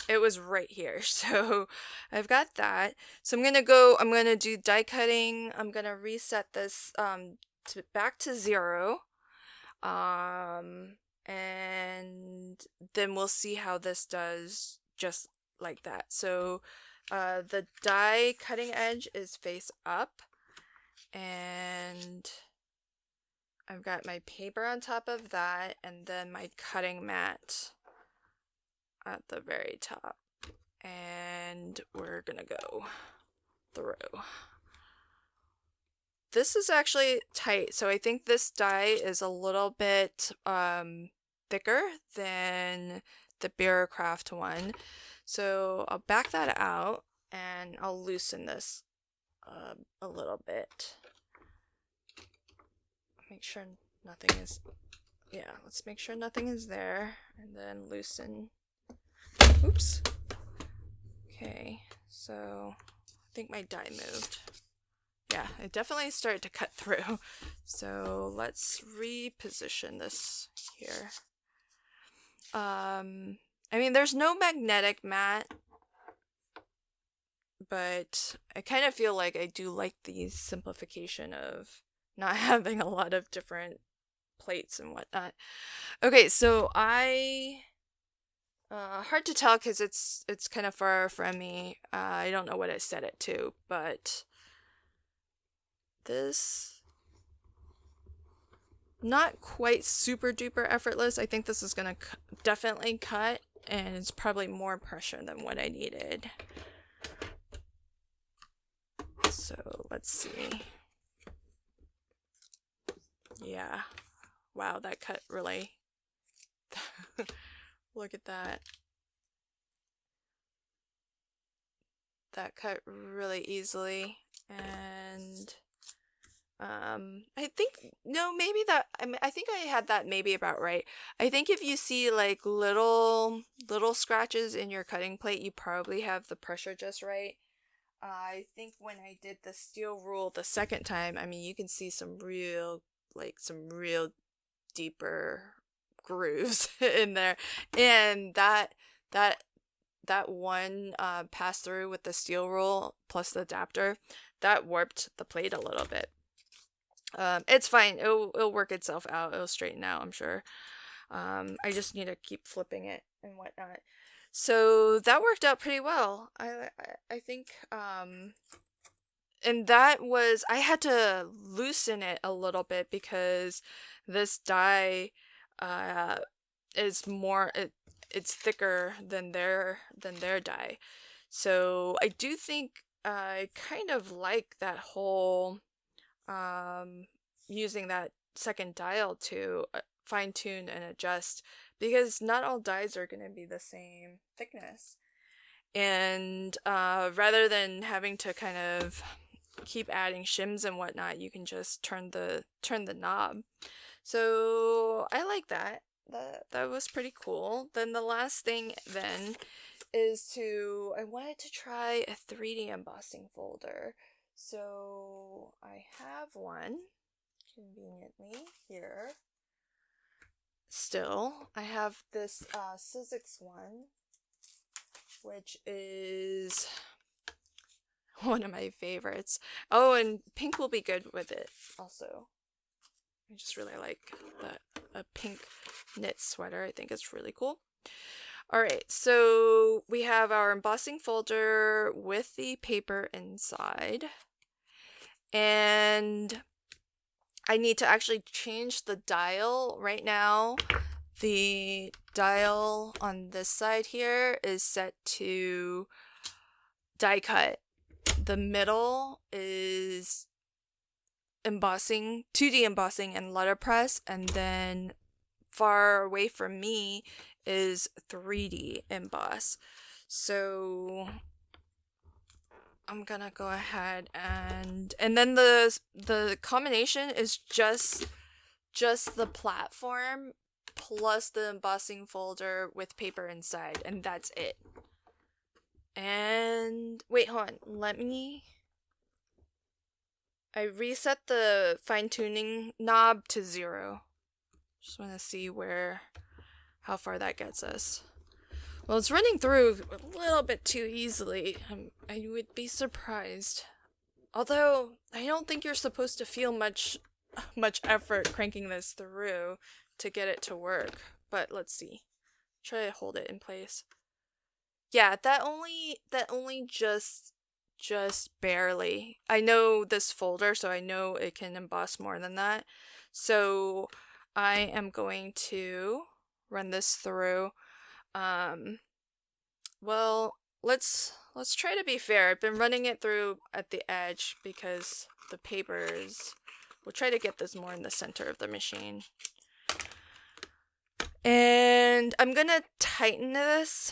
[SPEAKER 1] it was right here. So I've got that. So I'm gonna do die cutting. I'm gonna reset this back to 0. And then we'll see how this does just like that. So the die cutting edge is face up, and I've got my paper on top of that, and then my cutting mat at the very top, and we're gonna go through. This is actually tight, so I think this die is a little bit thicker than the Bira Craft one. So I'll back that out, and I'll loosen this a little bit. Make sure nothing is, yeah, let's make sure nothing is there, and then loosen. Oops. Okay, so I think my die moved. Yeah, it definitely started to cut through. So let's reposition this here. I mean, there's no magnetic mat, but I kind of feel like I do like the simplification of not having a lot of different plates and whatnot. Okay, so hard to tell because it's kind of far from me. I don't know what I set it to, but this, not quite super duper effortless. I think this is gonna definitely cut, and it's probably more pressure than what I needed. So let's see. Yeah. Wow, that cut really... Look at that. That cut really easily. And I think, no, maybe that, I think I had that maybe about right. I think if you see like little scratches in your cutting plate, you probably have the pressure just right. I think when I did the steel rule the second time, I mean, you can see some real deeper grooves in there. And that that one pass through with the steel rule plus the adapter, that warped the plate a little bit. It's fine. It'll work itself out. It'll straighten out, I'm sure. I just need to keep flipping it and whatnot. So that worked out pretty well. I think and that was, I had to loosen it a little bit because this die is more it's thicker than their die. So I do think I kind of like that whole using that second dial to fine tune and adjust, because not all dies are going to be the same thickness. And rather than having to kind of keep adding shims and whatnot, you can just turn the knob. So I like that. That was pretty cool. Then the last thing then is I wanted to try a 3D embossing folder. So I have one conveniently here. Still, I have this Sizzix one, which is one of my favorites. Oh, and pink will be good with it also. I just really like a pink knit sweater. I think it's really cool. Alright, so we have our embossing folder with the paper inside. And I need to actually change the dial right now. The dial on this side here is set to die cut. The middle is embossing, 2D embossing and letterpress, and then far away from me is 3D emboss. So I'm gonna go ahead and then the combination is just the platform plus the embossing folder with paper inside, and that's it. And wait, hold on. I reset the fine-tuning knob to 0. Just want to see how far that gets us. Well, it's running through a little bit too easily. I would be surprised. Although, I don't think you're supposed to feel much effort cranking this through to get it to work. But let's see. Try to hold it in place. Yeah, that only just barely. I know this folder, so I know it can emboss more than that. So I am going to run this through. Well, let's try to be fair. I've been running it through at the edge because the papers. We'll try to get this more in the center of the machine. And I'm gonna tighten this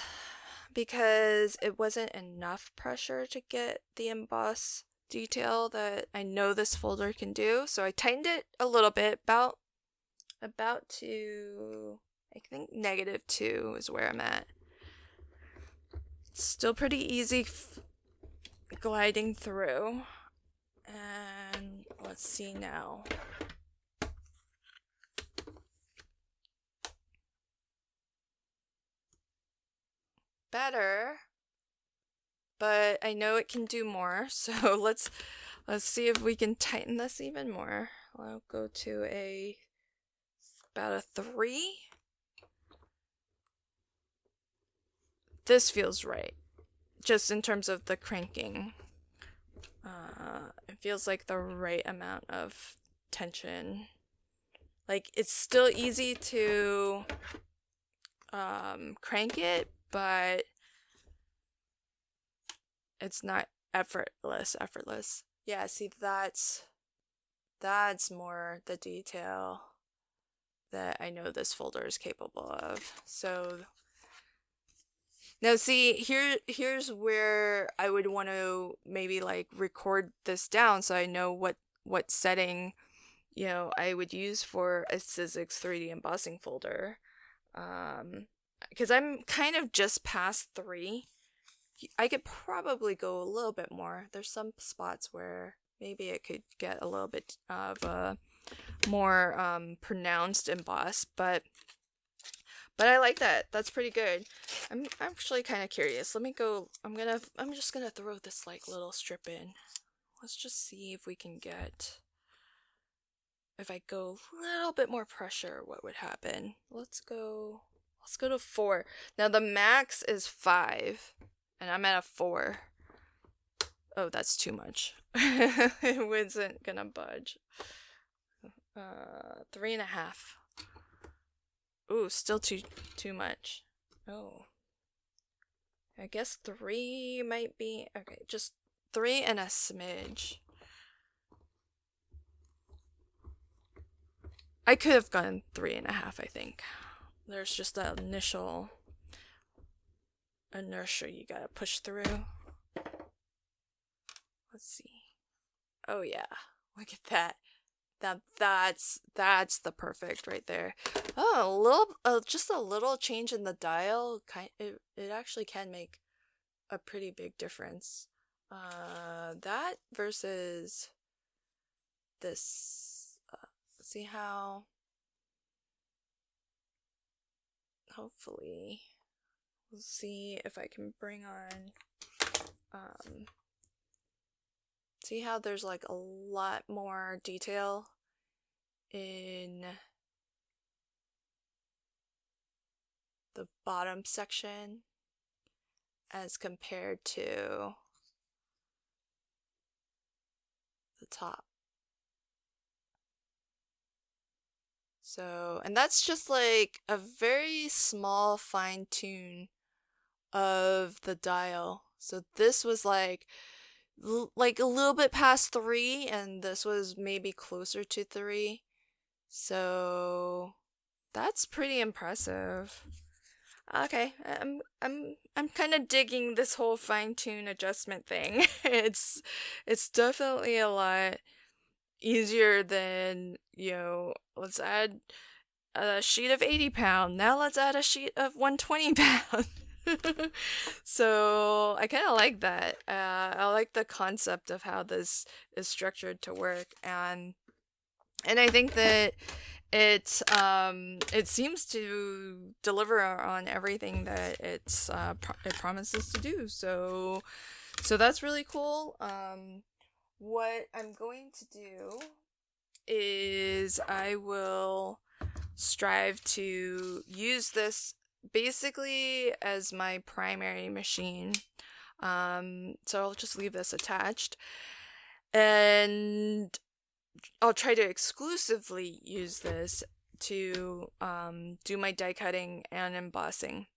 [SPEAKER 1] because it wasn't enough pressure to get the emboss detail that I know this folder can do. So I tightened it a little bit, about to, I think -2 is where I'm at. It's still pretty easy gliding through. And let's see now. Better, but I know it can do more, so let's see if we can tighten this even more. I'll go to about a 3. This feels right, just in terms of the cranking. It feels like the right amount of tension. Like, it's still easy to crank it, but it's not effortless. Yeah, see, that's more the detail that I know this folder is capable of. So now see, here's where I would want to maybe like record this down so I know what setting, I would use for a Sizzix 3D embossing folder. Because I'm kind of just past 3, I could probably go a little bit more. There's some spots where maybe it could get a little bit of a more pronounced emboss, but I like that. That's pretty good. I'm actually kind of curious. Let me go. I'm just gonna throw this like little strip in. Let's just see if we can get, if I go a little bit more pressure, what would happen? Let's go to 4. Now the max is 5, and I'm at a 4. Oh, that's too much. It wasn't gonna budge. 3.5. Ooh, still too much. Oh. I guess 3 might be okay, just 3 and a smidge. I could have gone 3.5, I think. There's just that initial inertia you gotta push through. Let's see. Oh yeah, look at that. That's the perfect right there. Oh, just a little change in the dial, it actually can make a pretty big difference. That versus this. See how? Hopefully, we'll see if I can bring on. See how there's like a lot more detail in the bottom section as compared to the top. So, and that's just like a very small fine tune of the dial. So this was like a little bit past 3, and this was maybe closer to 3. So that's pretty impressive. Okay, I'm kind of digging this whole fine tune adjustment thing. It's definitely a lot easier than, let's add a sheet of 80 pound. Now let's add a sheet of 120 pound. So I kind of like that. I like the concept of how this is structured to work, and I think that it seems to deliver on everything that it promises to do. So that's really cool. What I'm going to do is I will strive to use this basically as my primary machine. So I'll just leave this attached, and I'll try to exclusively use this to do my die cutting and embossing.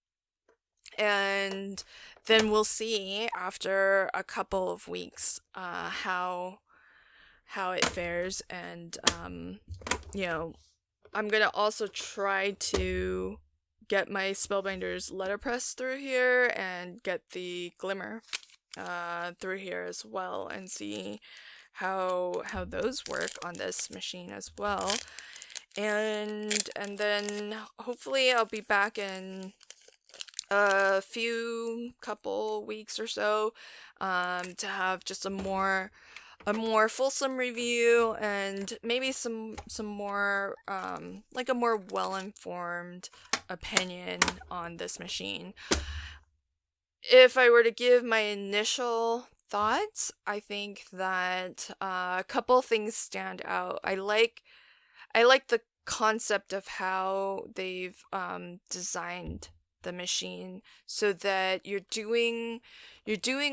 [SPEAKER 1] And then we'll see after a couple of weeks how it fares. And I'm gonna also try to get my Spellbinders letterpress through here and get the glimmer through here as well, and see how those work on this machine as well. And then hopefully I'll be back in a couple weeks or so to have just a more fulsome review, and maybe some more like a more well-informed opinion on this machine. If I were to give my initial thoughts, I think that a couple things stand out. I like the concept of how they've designed the machine so that you're doing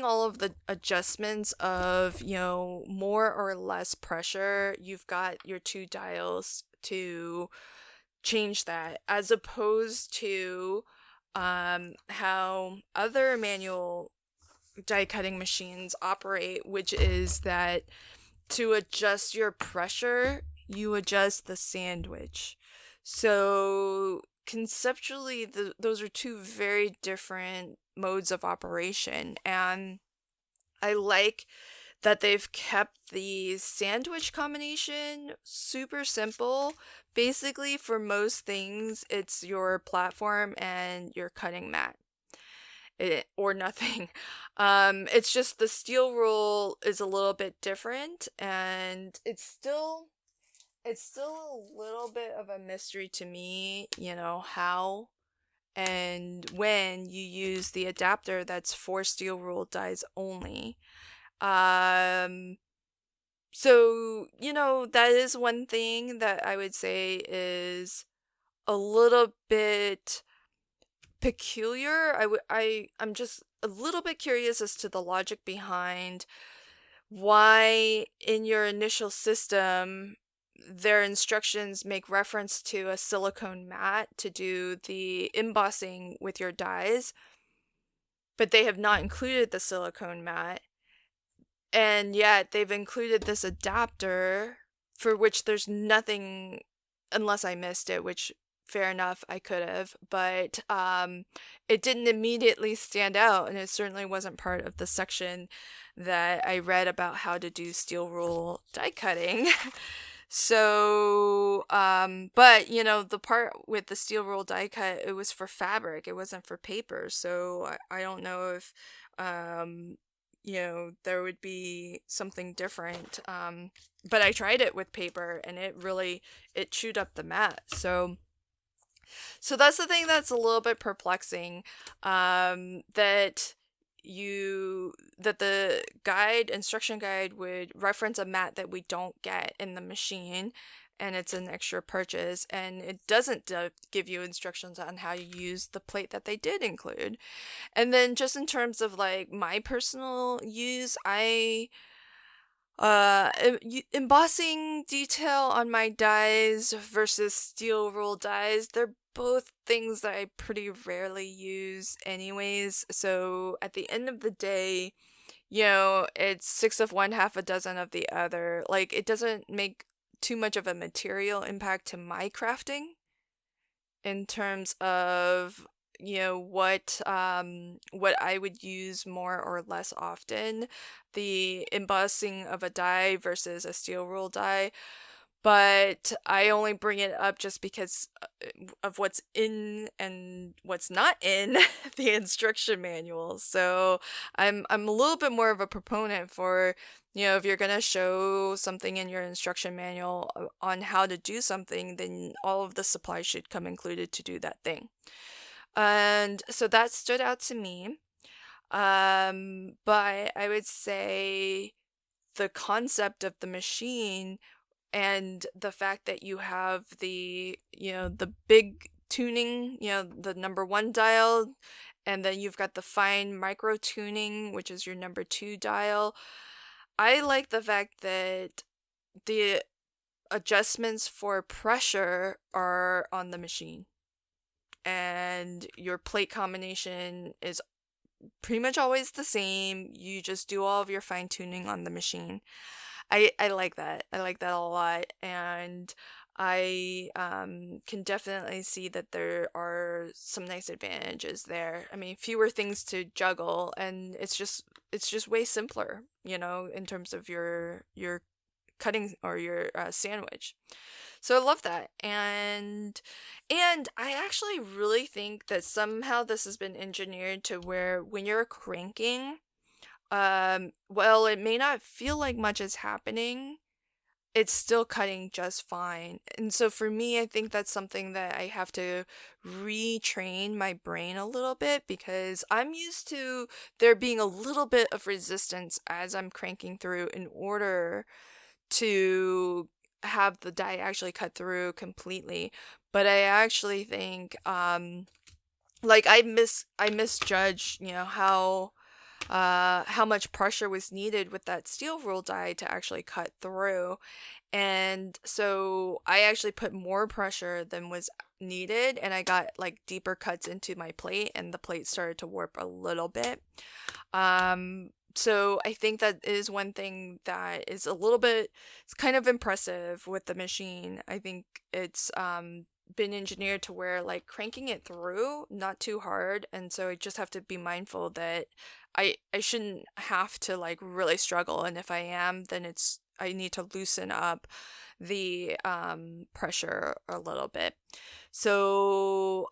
[SPEAKER 1] all of the adjustments of, more or less pressure. You've got your 2 dials to change that, as opposed to how other manual die cutting machines operate, which is that to adjust your pressure, you adjust the sandwich. So conceptually, those are 2 very different modes of operation, and I like that they've kept the sandwich combination super simple. Basically, for most things, it's your platform and your cutting mat. or nothing. It's just the steel rule is a little bit different, and it's still a little bit of a mystery to me, how and when you use the adapter that's for steel rule dies only. Um, that is one thing that I would say is a little bit peculiar. I'm just a little bit curious as to the logic behind why in your initial system their instructions make reference to a silicone mat to do the embossing with your dyes, but they have not included the silicone mat. And yet they've included this adapter for which there's nothing, unless I missed it, which fair enough, I could have, but it didn't immediately stand out, and it certainly wasn't part of the section that I read about how to do steel rule die cutting. So, but the part with the steel rule die cut, it was for fabric, it wasn't for paper. So I don't know if, there would be something different. But I tried it with paper and it chewed up the mat. So that's the thing that's a little bit perplexing, that the instruction guide would reference a mat that we don't get in the machine, and it's an extra purchase, and it doesn't give you instructions on how to use the plate that they did include. And then just in terms of like my personal use, embossing detail on my dies versus steel rule dies, they're both things that I pretty rarely use anyways. So at the end of the day, it's 6 of one, half a dozen of the other. Like, it doesn't make too much of a material impact to my crafting in terms of what I would use more or less often, the embossing of a die versus a steel rule die. But I only bring it up just because of what's in and what's not in the instruction manual. So I'm a little bit more of a proponent for, if you're gonna show something in your instruction manual on how to do something, then all of the supplies should come included to do that thing. And so that stood out to me. But I would say the concept of the machine and the fact that you have the big tuning, the number 1 dial, and then you've got the fine micro tuning, which is your number 2 dial. I like the fact that the adjustments for pressure are on the machine, and your plate combination is pretty much always the same. You just do all of your fine tuning on the machine. I like that. I like that a lot, and I can definitely see that there are some nice advantages there. I mean, fewer things to juggle, and it's just way simpler, in terms of your cutting or your sandwich. So I love that, and I actually really think that somehow this has been engineered to where when you're cranking, well, it may not feel like much is happening, it's still cutting just fine. And so for me, I think that's something that I have to retrain my brain a little bit, because I'm used to there being a little bit of resistance as I'm cranking through in order to have the die actually cut through completely. But I actually think like I misjudged, how much pressure was needed with that steel rule die to actually cut through. And so I actually put more pressure than was needed, and I got like deeper cuts into my plate, and the plate started to warp a little bit. So I think that is one thing that is it's kind of impressive with the machine. I think it's been engineered to where like cranking it through, not too hard, and so I just have to be mindful that I shouldn't have to like really struggle, and if I am, then I need to loosen up the pressure a little bit. So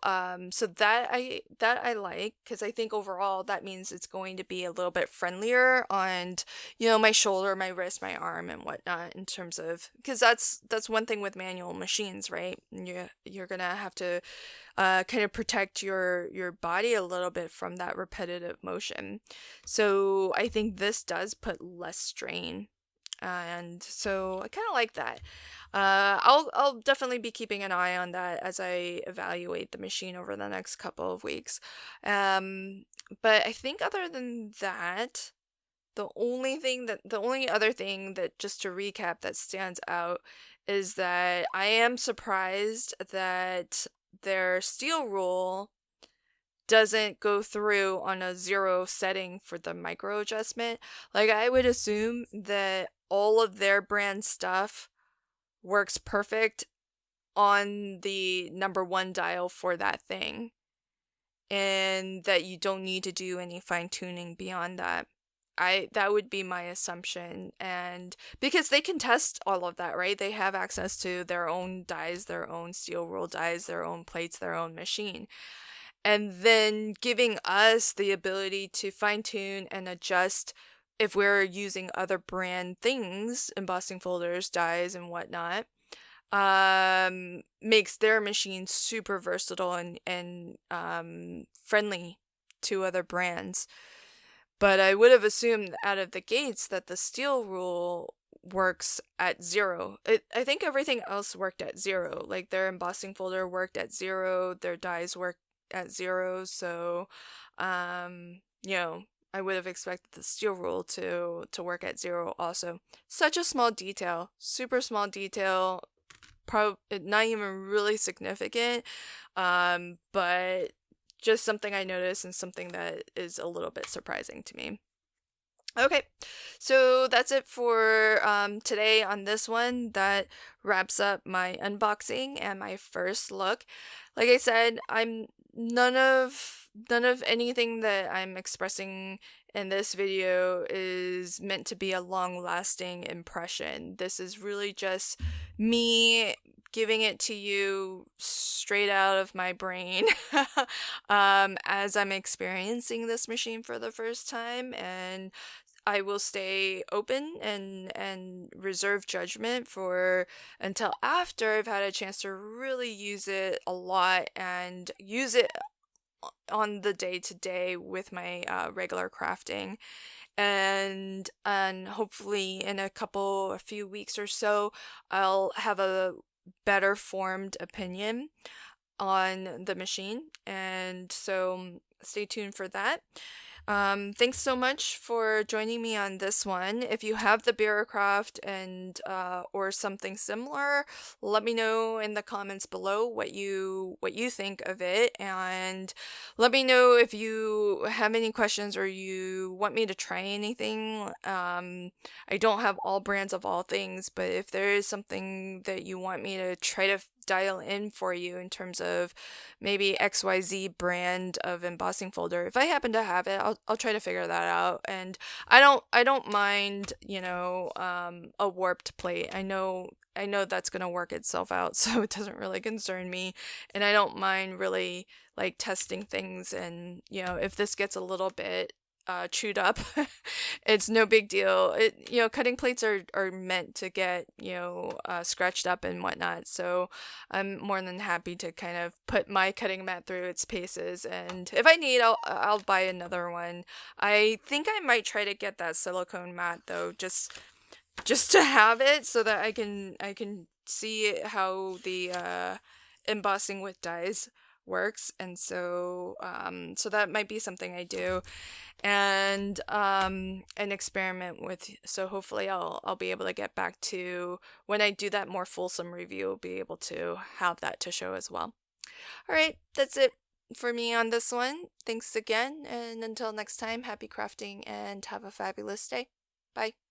[SPEAKER 1] so that I like, because I think overall that means it's going to be a little bit friendlier on, my shoulder, my wrist, my arm, and whatnot, in terms of, because that's one thing with manual machines, right? You're gonna have to kind of protect your body a little bit from that repetitive motion. So I think this does put less strain, and so I kind of like that. I'll definitely be keeping an eye on that as I evaluate the machine over the next couple of weeks. But I think other than that, the only other thing that, just to recap, that stands out is that I am surprised that their steel rule doesn't go through on a 0 setting for the micro adjustment. Like, I would assume that all of their brand stuff works perfect on the number 1 dial for that thing, and that you don't need to do any fine tuning beyond that. That would be my assumption, and because they can test all of that, right? They have access to their own dies, their own steel rule dies, their own plates, their own machine, and then giving us the ability to fine tune and adjust if we're using other brand things, embossing folders, dies, and whatnot. Makes their machine super versatile and friendly to other brands. But I would have assumed out of the gates that the steel rule works at 0. I think everything else worked at 0. Like, their embossing folder worked at 0, their dies worked at 0. So, I would have expected the steel rule to work at 0 also. Such a small detail, super small detail, probably not even really significant, but just something I noticed and something that is a little bit surprising to me. Okay, so that's it for today on this one. That wraps up my unboxing and my first look. Like I said, I'm none of anything that I'm expressing in this video is meant to be a long-lasting impression. This is really just me giving it to you straight out of my brain as I'm experiencing this machine for the first time, and I will stay open and reserve judgment for until after I've had a chance to really use it a lot and use it on the day-to-day with my regular crafting. And hopefully in a few weeks or so, I'll have a better formed opinion on the machine, and so stay tuned for that. Thanks so much for joining me on this one. If you have the Bira and or something similar, let me know in the comments below what you think of it, and let me know if you have any questions or you want me to try anything. I don't have all brands of all things, but if there is something that you want me to try to dial in for you in terms of maybe XYZ brand of embossing folder, if I happen to have it, I'll try to figure that out. And I don't mind, a warped plate. I know that's gonna work itself out, so it doesn't really concern me. And I don't mind really like testing things, and if this gets a little bit chewed up, it's no big deal. Cutting plates are meant to get, scratched up and whatnot. So I'm more than happy to kind of put my cutting mat through its paces. And if I need, I'll buy another one. I think I might try to get that silicone mat though, just to have it so that I can see how the embossing with dies works. And so so that might be something I do and an experiment with. So hopefully I'll be able to get back to, when I do that more fulsome review, I'll be able to have that to show as well. All right, that's it for me on this one. Thanks again, and until next time, happy crafting and have a fabulous day. Bye.